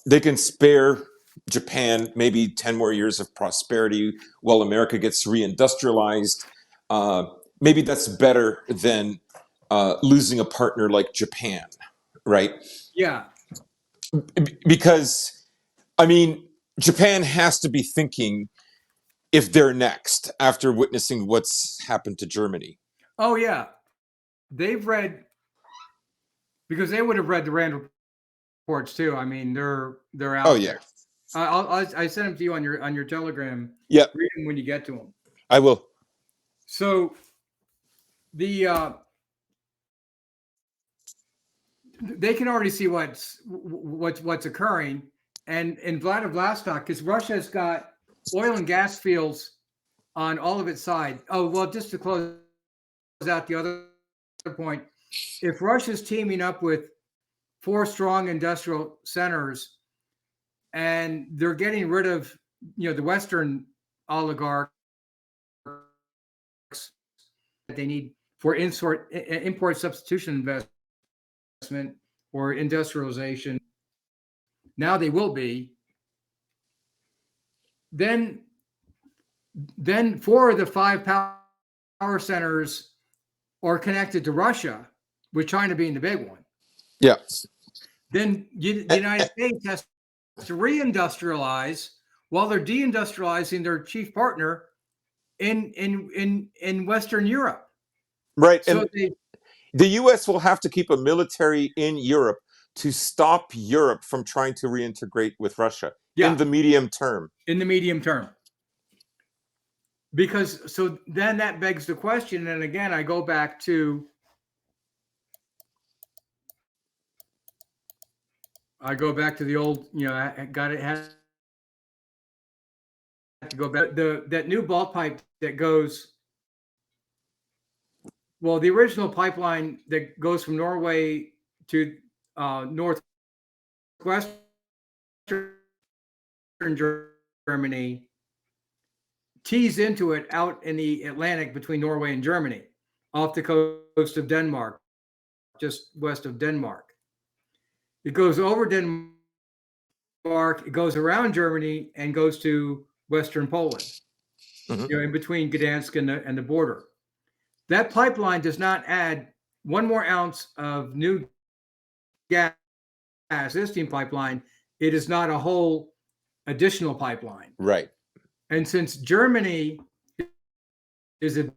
they can spare Japan maybe 10 more years of prosperity while America gets reindustrialized, maybe that's better than losing a partner like Japan, right? Yeah. Because, I mean, Japan has to be thinking if they're next after witnessing what's happened to Germany. Oh, yeah. They've read, because they would have read the Rand reports too. I mean, they're out Oh, yeah. there. I sent them to you on your Telegram. Yeah. Read them when you get to them. I will. So they can already see what's occurring, and in Vladivostok, because Russia's got oil and gas fields on all of its side. Oh, well, just to close out the other point, if Russia's teaming up with four strong industrial centers and they're getting rid of, the Western oligarchs that they need for import substitution investment or industrialization, now they will be, then four of the five power centers are connected to Russia, with China being the big one. Yeah. Then the United States has to reindustrialize while they're deindustrializing their chief partner in Western Europe. Right. So And the US will have to keep a military in Europe to stop Europe from trying to reintegrate with Russia in the medium term. In the medium term. Because so then that begs the question, and again, I go back to the old, I got it had to go back that new ball pipe that goes, well, the original pipeline that goes from Norway to northwestern Germany tees into it out in the Atlantic between Norway and Germany, off the coast of Denmark, just west of Denmark. It goes over Denmark, it goes around Germany, and goes to Western Poland, in between Gdansk and the border. That pipeline does not add one more ounce of new gas, existing pipeline. It is not a whole additional pipeline. Right. And since Germany is a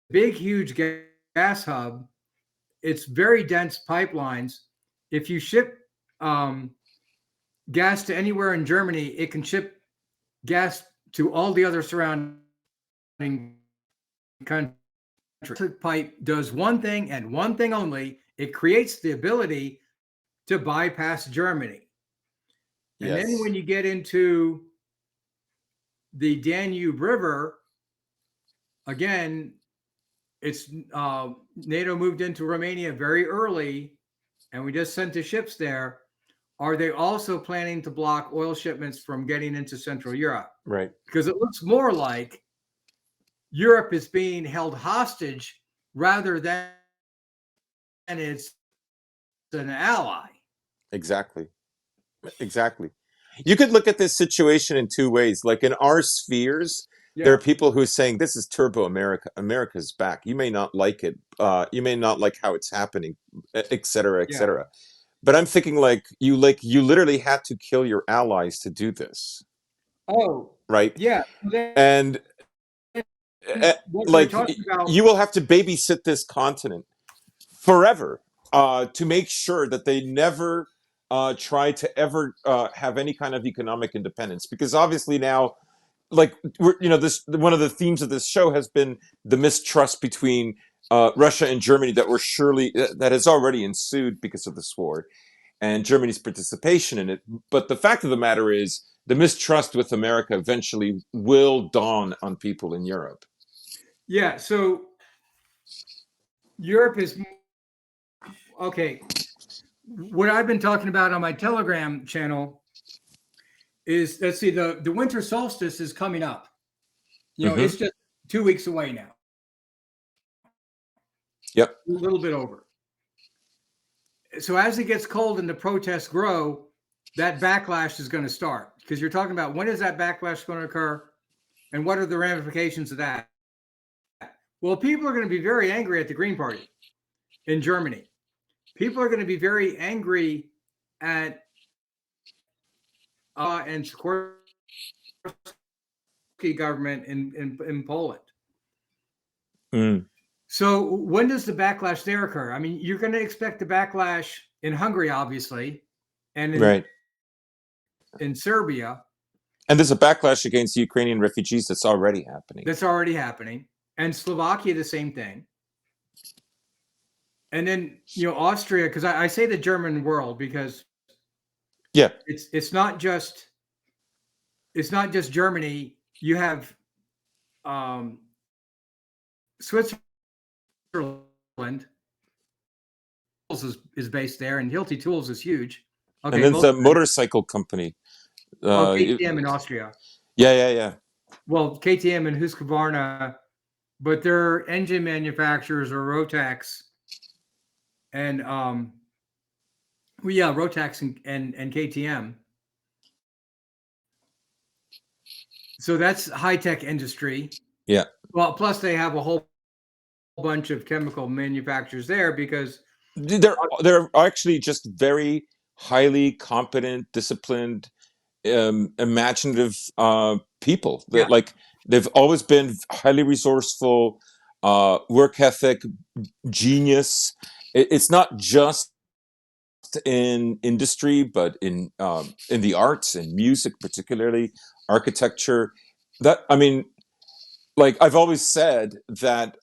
big, huge gas hub, it's very dense pipelines. If you ship gas to anywhere in Germany, it can ship gas to all the other surrounding countries. Pipe does one thing and one thing only. It creates the ability to bypass Germany. And Yes. then when you get into the Danube River, again, it's NATO moved into Romania very early, and we just sent the ships there. Are they also planning to block oil shipments from getting into Central Europe? Right. Because it looks more like Europe is being held hostage rather than it's an ally. Exactly. You could look at this situation in two ways. Like in our spheres, there are people who are saying this is turbo America. America's back. You may not like it. You may not like how it's happening, et cetera, et cetera. But I'm thinking you literally had to kill your allies to do this. Oh, right? yeah. And what we're talking about, you will have to babysit this continent forever to make sure that they never try to ever have any kind of economic independence, because obviously now, this one of the themes of this show has been the mistrust between Russia and Germany that has already ensued because of this war and Germany's participation in it. But the fact of the matter is, the mistrust with America eventually will dawn on people in Europe. Yeah, so Europe is okay. What I've been talking about on my Telegram channel is, let's see, the winter solstice is coming up. It's just 2 weeks away now. Yep. A little bit over. So as it gets cold and the protests grow, that backlash is going to start, because you're talking about, when is that backlash going to occur and what are the ramifications of that? Well, people are going to be very angry at the Green Party in Germany. People are going to be very angry at and Sikorsky government in Poland. Mm. So when does the backlash there occur? I mean, you're going to expect the backlash in Hungary, obviously, and in Serbia. And there's a backlash against Ukrainian refugees that's already happening. And Slovakia, the same thing. And then, Austria, because I say the German world because it's not just Germany. You have Switzerland is based there, and Hilti Tools is huge. Okay, and then the motorcycle company. KTM in Austria. Yeah. Well, KTM and Husqvarna, but their engine manufacturers are Rotax and Rotax and KTM. So that's high-tech industry. Yeah. Well, plus they have a whole bunch of chemical manufacturers there, because they're actually just very highly competent, disciplined imaginative people. Yeah. Like they've always been highly resourceful, work ethic, genius. It's not just in industry, but in the arts and music, particularly architecture. That I mean, like I've always said that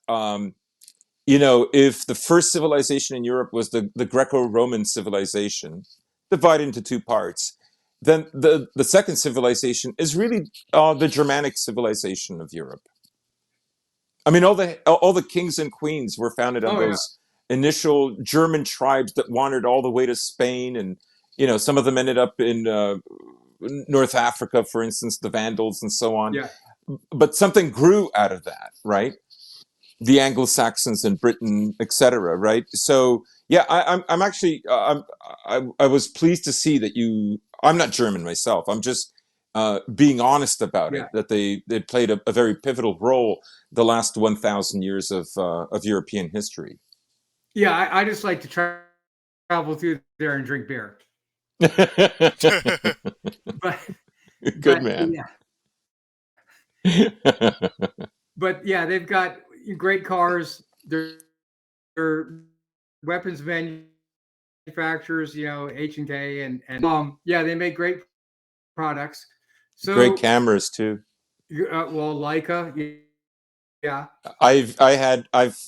if the first civilization in Europe was the Greco-Roman civilization, divided into two parts, then the second civilization is really the Germanic civilization of Europe. I mean, all the kings and queens were founded on Oh yeah. those initial German tribes that wandered all the way to Spain, and some of them ended up in North Africa, for instance, the Vandals and so on. Yeah. But something grew out of that, right? The Anglo-Saxons in Britain, etc. Right? So yeah, I'm actually I was pleased to see that you. I'm not German myself. I'm just being honest about Yeah. it. That they played a very pivotal role the last 1,000 years of European history. Yeah. I just like to travel through there and drink beer. But Good man. yeah. But yeah, they've got great cars. They're weapons manufacturers, H&K and yeah, they make great products. So Great cameras too. well, Leica, yeah, I've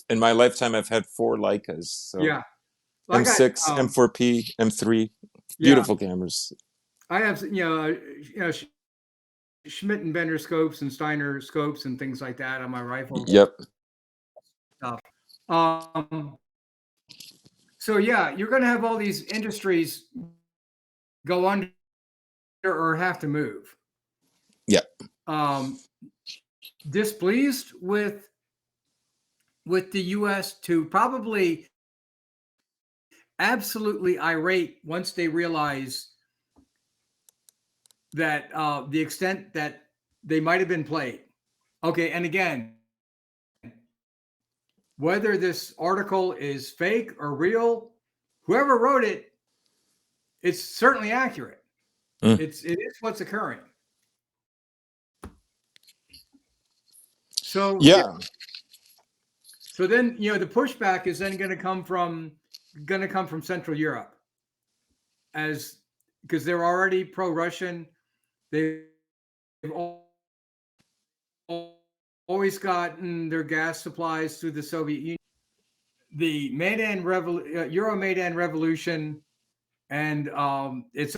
in my lifetime I've had 4 Leicas. So yeah. Well, I got M6, M4P, M3, yeah. beautiful cameras. I have Schmidt and Bender scopes and Steiner scopes and things like that on my rifle. Yep. Stuff. So yeah, you're going to have all these industries go under or have to move. Yep. Displeased with the U.S. to probably absolutely irate once they realize that the extent that they might have been played. Okay, and again, whether this article is fake or real, whoever wrote it, it's certainly accurate. It is what's occurring. So yeah. So then the pushback is then going to come from Central Europe, because they're already pro-Russian. They've always gotten their gas supplies through the Soviet Union. The Euromaidan revolution, and it's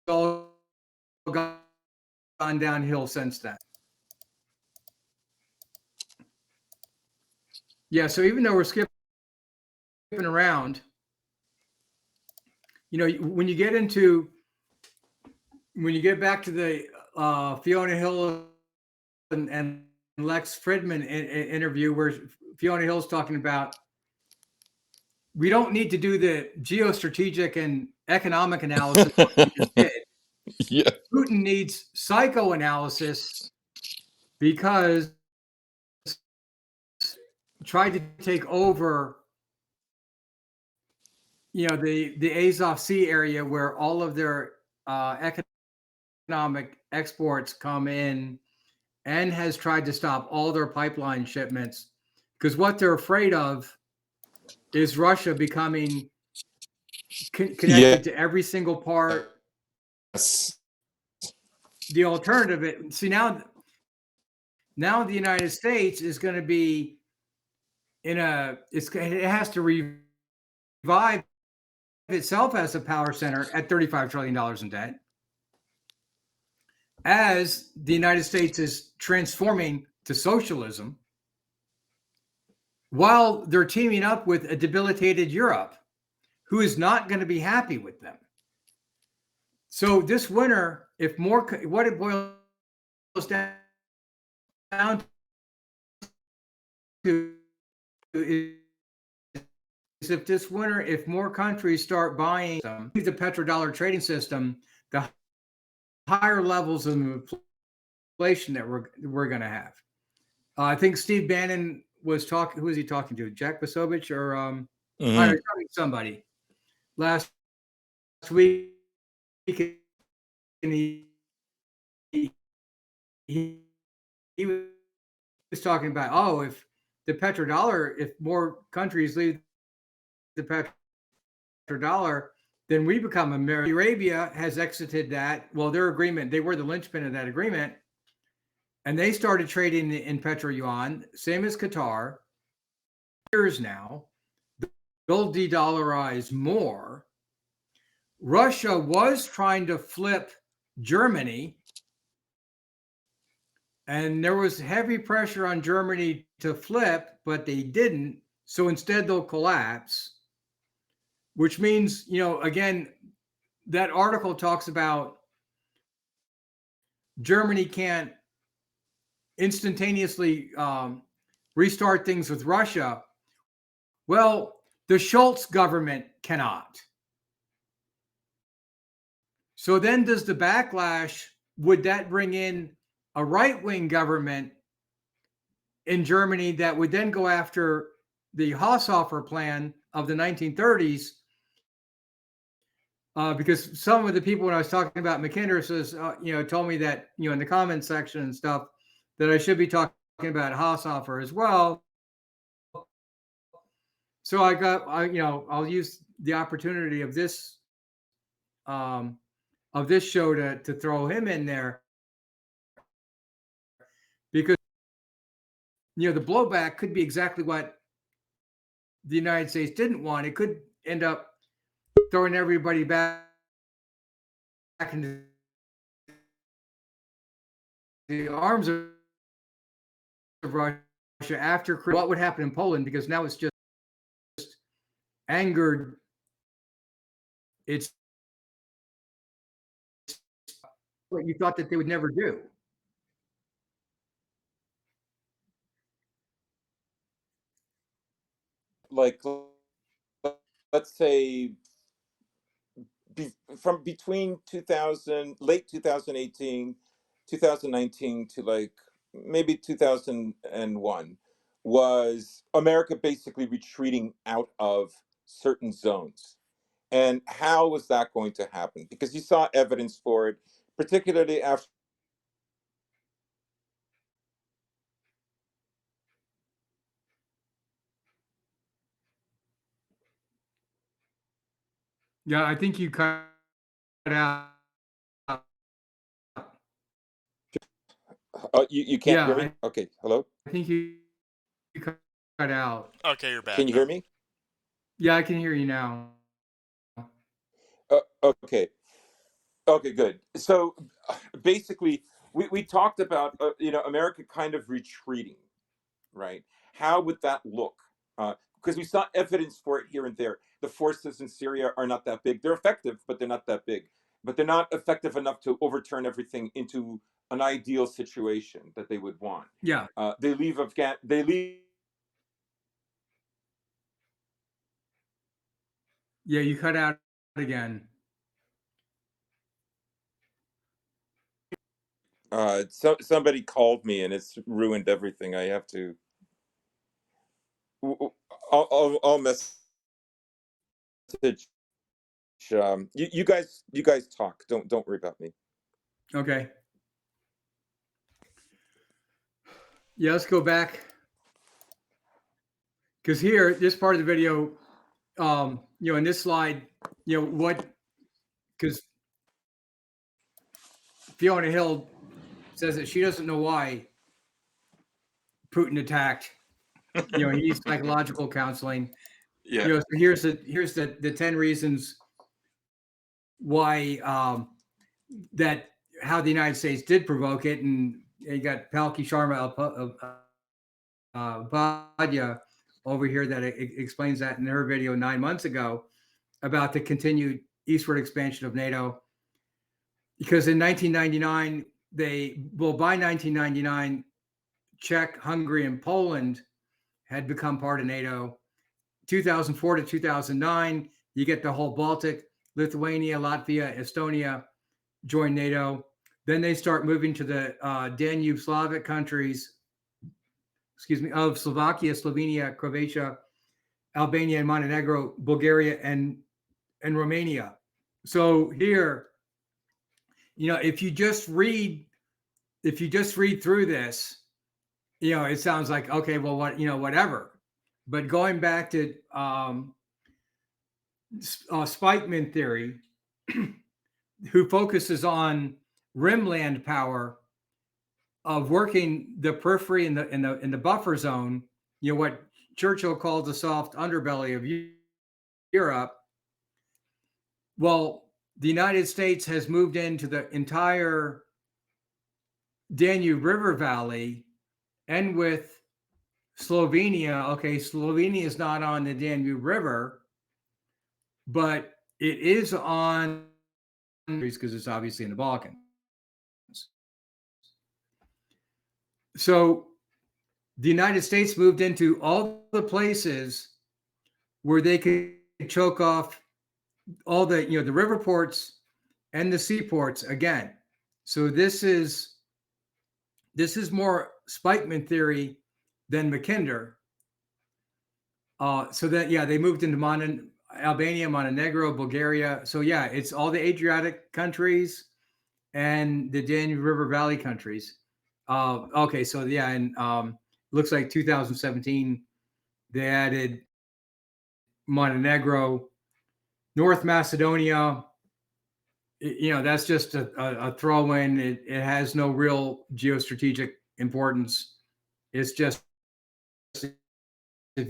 all gone downhill since then. Yeah, so even though we're skipping around, when you get back to the Fiona Hill and Lex Fridman interview, where Fiona Hill's talking about we don't need to do the geostrategic and economic analysis we just did. Yeah. Putin needs psychoanalysis because tried to take over the Azov Sea area where all of their economic exports come in, and has tried to stop all their pipeline shipments, because what they're afraid of is Russia becoming connected to every single part. Yes. The alternative, now the United States is going to be it has to revive itself as a power center at $35 trillion in debt, as the United States is transforming to socialism, while they're teaming up with a debilitated Europe, who is not going to be happy with them. So this winter, what it boils down to is if this winter, if more countries start buying the petrodollar trading system, the higher levels of inflation that we're going to have. I think Steve Bannon was talking. Who was he talking to? Jack Posobiec or I don't know, somebody last week he was talking about, oh, if the petrodollar, if more countries leave the petrodollar, then we become American. Arabia has exited that. Well, their agreement, they were the linchpin of that agreement. And they started trading in petro yuan, same as Qatar. Years now, they'll de-dollarize more. Russia was trying to flip Germany, and there was heavy pressure on Germany to flip, but they didn't. So instead, they'll collapse, which means, again, that article talks about Germany can't instantaneously restart things with Russia. Well, the Schultz government cannot. So then does the backlash, would that bring in a right-wing government in Germany that would then go after the Haushofer plan of the 1930s? Because some of the people, when I was talking about McKinder, says, told me that, in the comments section and stuff, that I should be talking about Haushofer as well. So I'll use the opportunity of this show to throw him in there, because the blowback could be exactly what the United States didn't want. It could end up throwing everybody back into the arms of Russia after what would happen in Poland, because now it's just angered. It's what you thought that they would never do. Like, let's say from between late 2018, 2019 to like maybe 2001, was America basically retreating out of certain zones. And how was that going to happen? Because you saw evidence for it, particularly after. Yeah, I think you cut out. You can't hear me? Okay, hello? I think you cut out. Okay, you're back. Can you hear me? Yeah, I can hear you now. Okay. Okay, good. So basically, we talked about, America kind of retreating, right? How would that look? Because we saw evidence for it here and there. The forces in Syria are not that big. They're effective, but they're not that big. But they're not effective enough to overturn everything into an ideal situation that they would want. Yeah. They leave Yeah, you cut out again. Somebody called me and it's ruined everything. I have to. I'll message. You guys talk. Don't worry about me. Okay. Yeah, let's go back, because here, this part of the video, in this slide, because Fiona Hill says that she doesn't know why Putin attacked. He needs psychological counseling. Yeah. So here's the 10 reasons why that how the United States did provoke it, and you got Palki Sharma Upadhyay over here that explains that in her video 9 months ago about the continued eastward expansion of NATO. Because in 1999, by 1999, Czech, Hungary, and Poland had become part of NATO. 2004 to 2009, you get the whole Baltic, Lithuania, Latvia, Estonia join NATO. Then they start moving to the Danube Slavic countries, of Slovakia, Slovenia, Croatia, Albania, and Montenegro, Bulgaria, and Romania. So here, if you just read through this, it sounds like, okay, well, whatever. But going back to Spikeman theory, who focuses on rimland power of working the periphery in the buffer zone, what Churchill called the soft underbelly of Europe. Well, the United States has moved into the entire Danube River Valley, and with Slovenia. Okay, Slovenia is not on the Danube River, but it is on, because it's obviously in the Balkans. So the United States moved into all the places where they could choke off all the the river ports and the seaports again. So this is more Spikeman theory than Mackinder. So that, they moved into Albania, Montenegro, Bulgaria. So yeah, it's all the Adriatic countries and the Danube River Valley countries. Okay, so yeah, and looks like 2017 they added Montenegro, North Macedonia. That's just a throw in. It has no real geostrategic importance. It's just, if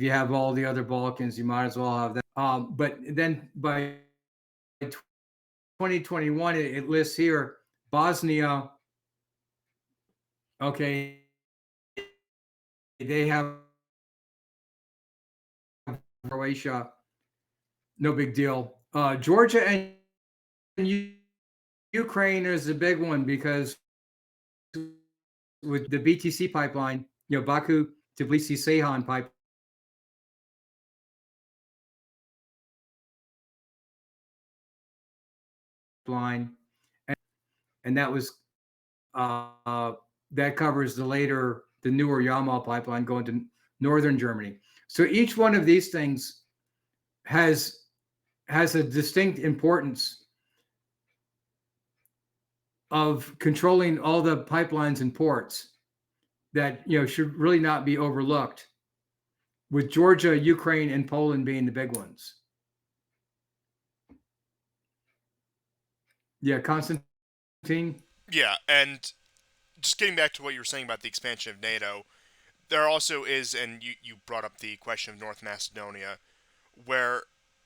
you have all the other Balkans, you might as well have that. But then by 2021, it lists here Bosnia. Okay, they have Croatia. No big deal. Georgia and Ukraine is a big one, because with the BTC pipeline, Baku Tbilisi Ceyhan pipeline, and that was that covers the newer Yamal pipeline going to northern Germany. So each one of these things has a distinct importance of controlling all the pipelines and ports that should really not be overlooked, with Georgia, Ukraine, and Poland being the big ones. Yeah, Constantine. Yeah, and just getting back to what you were saying about the expansion of NATO, there also is, and you brought up the question of North Macedonia, where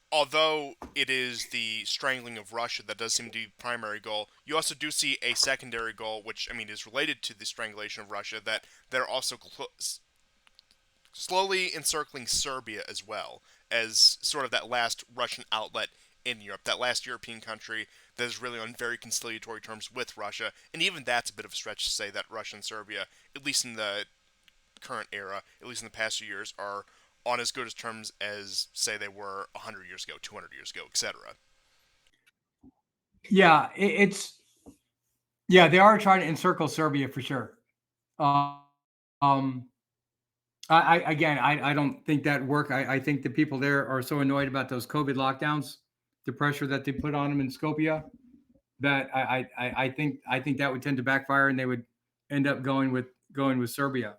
although it is the strangling of Russia that does seem to be the primary goal, you also do see a secondary goal, which, I mean, is related to the strangulation of Russia, that they're also slowly encircling Serbia as well, as sort of that last Russian outlet in Europe, that last European country that is really on very conciliatory terms with Russia. And even that's a bit of a stretch to say that Russia and Serbia, at least in the current era, at least in the past few years, are on as good as terms as, say, they were 100 years ago, 200 years ago, etc. Yeah, they are trying to encircle Serbia for sure. Um, I don't think that work. I think the people there are so annoyed about those COVID lockdowns, the pressure that they put on them in Skopje, that I think that would tend to backfire, and they would end up going with Serbia.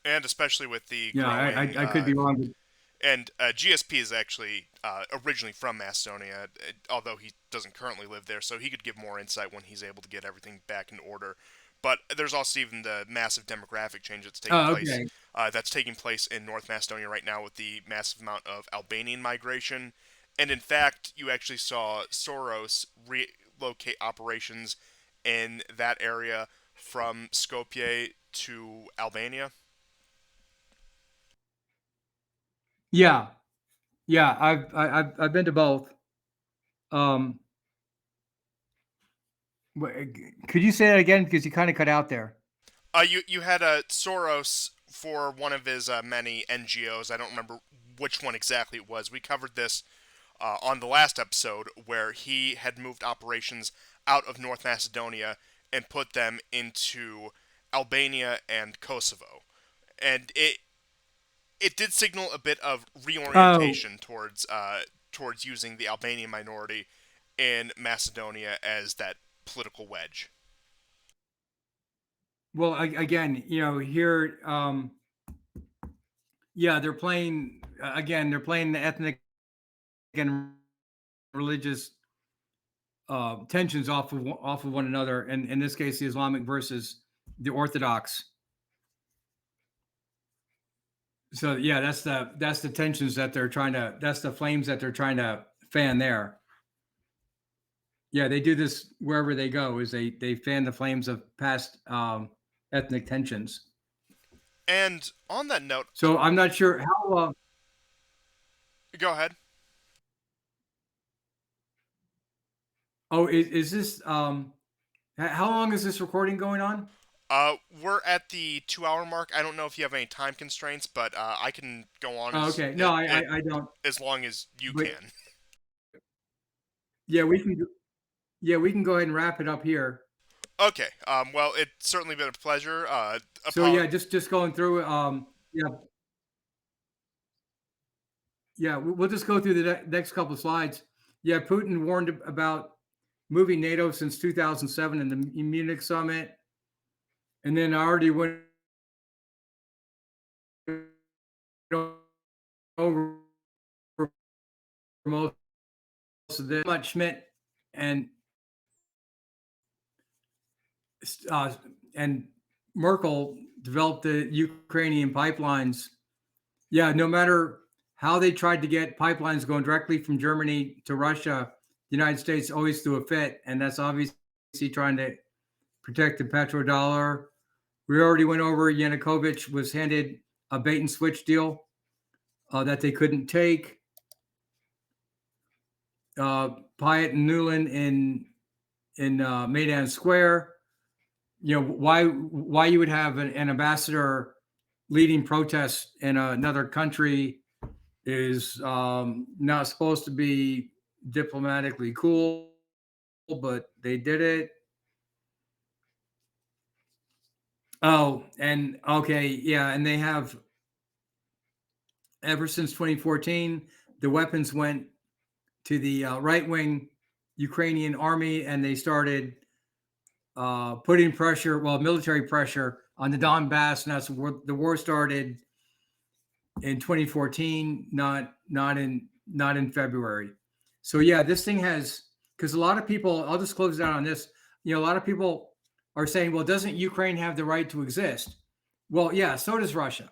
And especially with the Yeah, growing I could be wrong. But and GSP is actually originally from Macedonia, although he doesn't currently live there, so he could give more insight when he's able to get everything back in order. But there's also even the massive demographic change that's taking place. okay. That's taking place in North Macedonia right now with the massive amount of Albanian migration. And in fact, you actually saw Soros relocate operations in that area from Skopje to Albania. Yeah, yeah. I've been to both. Um, could you say that again, because you kind of cut out there? You had Soros for one of his many NGOs. I don't remember which one exactly it was. We covered this on the last episode, where he had moved operations out of North Macedonia and put them into Albania and Kosovo, and it did signal a bit of Oh, reorientation towards using the Albanian minority in Macedonia as that political wedge. Well, again, here, yeah, they're playing again. They're playing the ethnic and religious tensions off of one another, and in this case, the Islamic versus the Orthodox. So yeah, that's the tensions that they're trying to. That's the flames that they're trying to fan there. Yeah, they do this wherever they go. Is they fan the flames of past ethnic tensions. And on that note, So I'm not sure how. go ahead. Oh, is this how long is this recording going on? We're at the 2 hour mark. I don't know if you have any time constraints, but I can go on Oh, okay. No, I don't. as long as you But can. yeah, we can. Yeah, we can go ahead and wrap it up here. Okay. Well, it's certainly been a pleasure. So yeah, just going through. Yeah, yeah. We'll just go through the next couple of slides. Yeah, Putin warned about moving NATO since 2007 in the Munich summit, and then I already went over most of this. Much Schmidt and uh, and Merkel developed the Ukrainian pipelines. Yeah, no matter how they tried to get pipelines going directly from Germany to Russia, the United States always threw a fit, and that's obviously trying to protect the petrodollar. We already went over Yanukovych was handed a bait and switch deal that they couldn't take. Pyatt and Newland in Maidan Square. Why you would have an ambassador leading protests in another country is not supposed to be diplomatically cool, but they did it. Oh, and okay, yeah, and they have ever since 2014, the weapons went to the right wing Ukrainian army, and they started putting pressure, military pressure on the Donbass, and that's where the war started in 2014, not in February. So yeah, this thing has, because a lot of people, I'll just close out on this. A lot of people are saying, well, doesn't Ukraine have the right to exist? Well, yeah, so does Russia.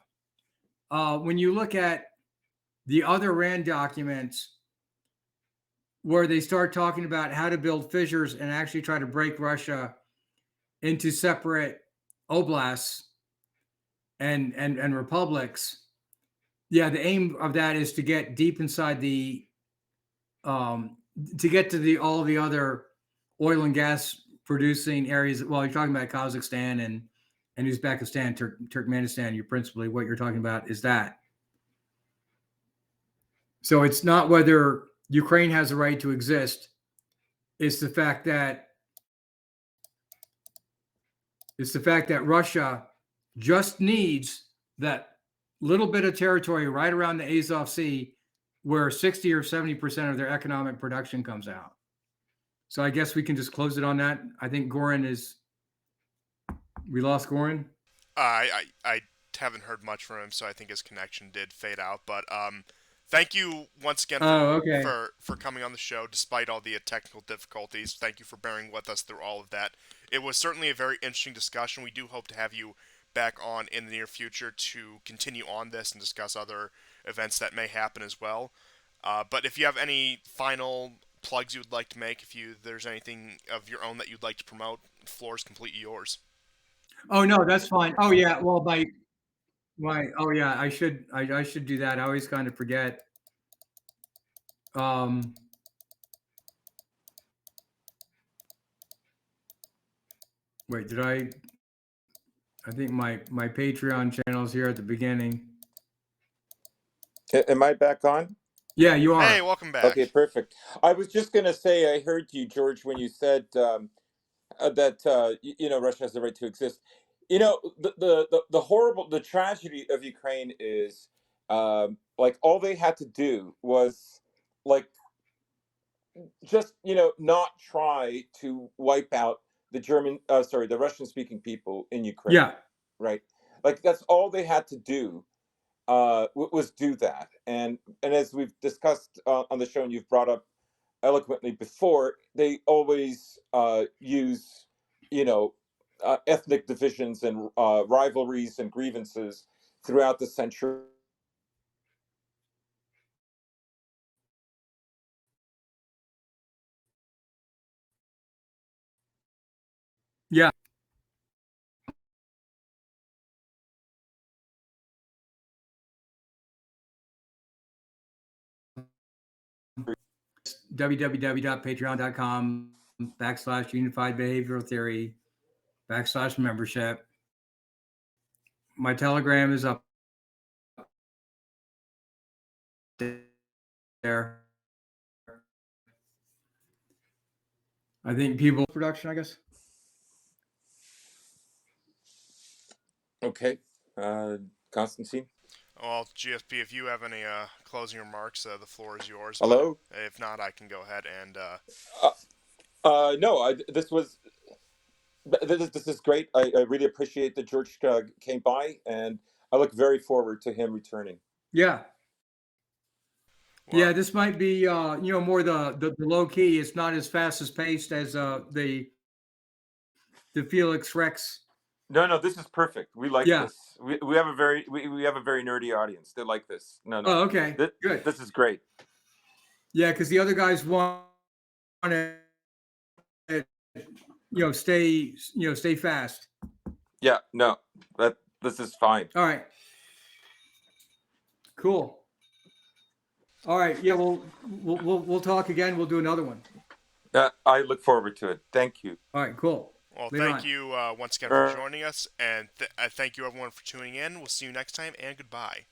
When you look at the other RAND documents where they start talking about how to build fissures and actually try to break Russia into separate oblasts and republics. Yeah, the aim of that is to get deep inside the to get to the all the other oil and gas producing areas. Well, you're talking about Kazakhstan and Uzbekistan, Turkmenistan. You're principally what you're talking about is that. So it's not whether Ukraine has a right to exist. It's the fact that Russia just needs that little bit of territory right around the Azov Sea where 60 or 70% of their economic production comes out. So I guess we can just close it on that. I think we lost Goran. I haven't heard much from him, so I think his connection did fade out. But thank you once again for coming on the show, despite all the technical difficulties. Thank you for bearing with us through all of that. It was certainly a very interesting discussion. We do hope to have you back on in the near future to continue on this and discuss other events that may happen as well. But if you have any final plugs you would like to make, there's anything of your own that you'd like to promote, the floor is completely yours. Oh no, that's fine. Oh yeah, well oh yeah, I should do that. I always kind of forget. Wait, did I think my Patreon channel is here at the beginning. Am I back on? Yeah, you are. Hey, welcome back. Okay, perfect. I was just going to say, I heard you, George, when you said that Russia has the right to exist. The horrible, the tragedy of Ukraine is like all they had to do was like just not try to wipe out the Russian-speaking people in Ukraine, Yeah. right? Like that's all they had to do was do that. And as we've discussed on the show, and you've brought up eloquently before, they always use ethnic divisions and rivalries and grievances throughout the century. Yeah. www.patreon.com/unified behavioral theory/membership. My Telegram is up there. I think people production, I guess. Okay, Constantine. Well, GSP, if you have any closing remarks, the floor is yours. Hello. But if not, I can go ahead and. No, this is great. I really appreciate that George came by, and I look very forward to him returning. Yeah. Well, Yeah, this might be more the low key. It's not as fast as paced as the Felix Rex. No, this is perfect. We like Yeah. this. We have a very nerdy audience. They like this. No. Oh, okay. Good. This is great. Yeah, because the other guys want to stay fast. Yeah, no, this is fine. All right. Cool. All right. Yeah, we'll talk again. We'll do another one. I look forward to it. Thank you. All right. Cool. Well, Later thank on. you once again for joining us, and thank you everyone for tuning in. We'll see you next time, and goodbye.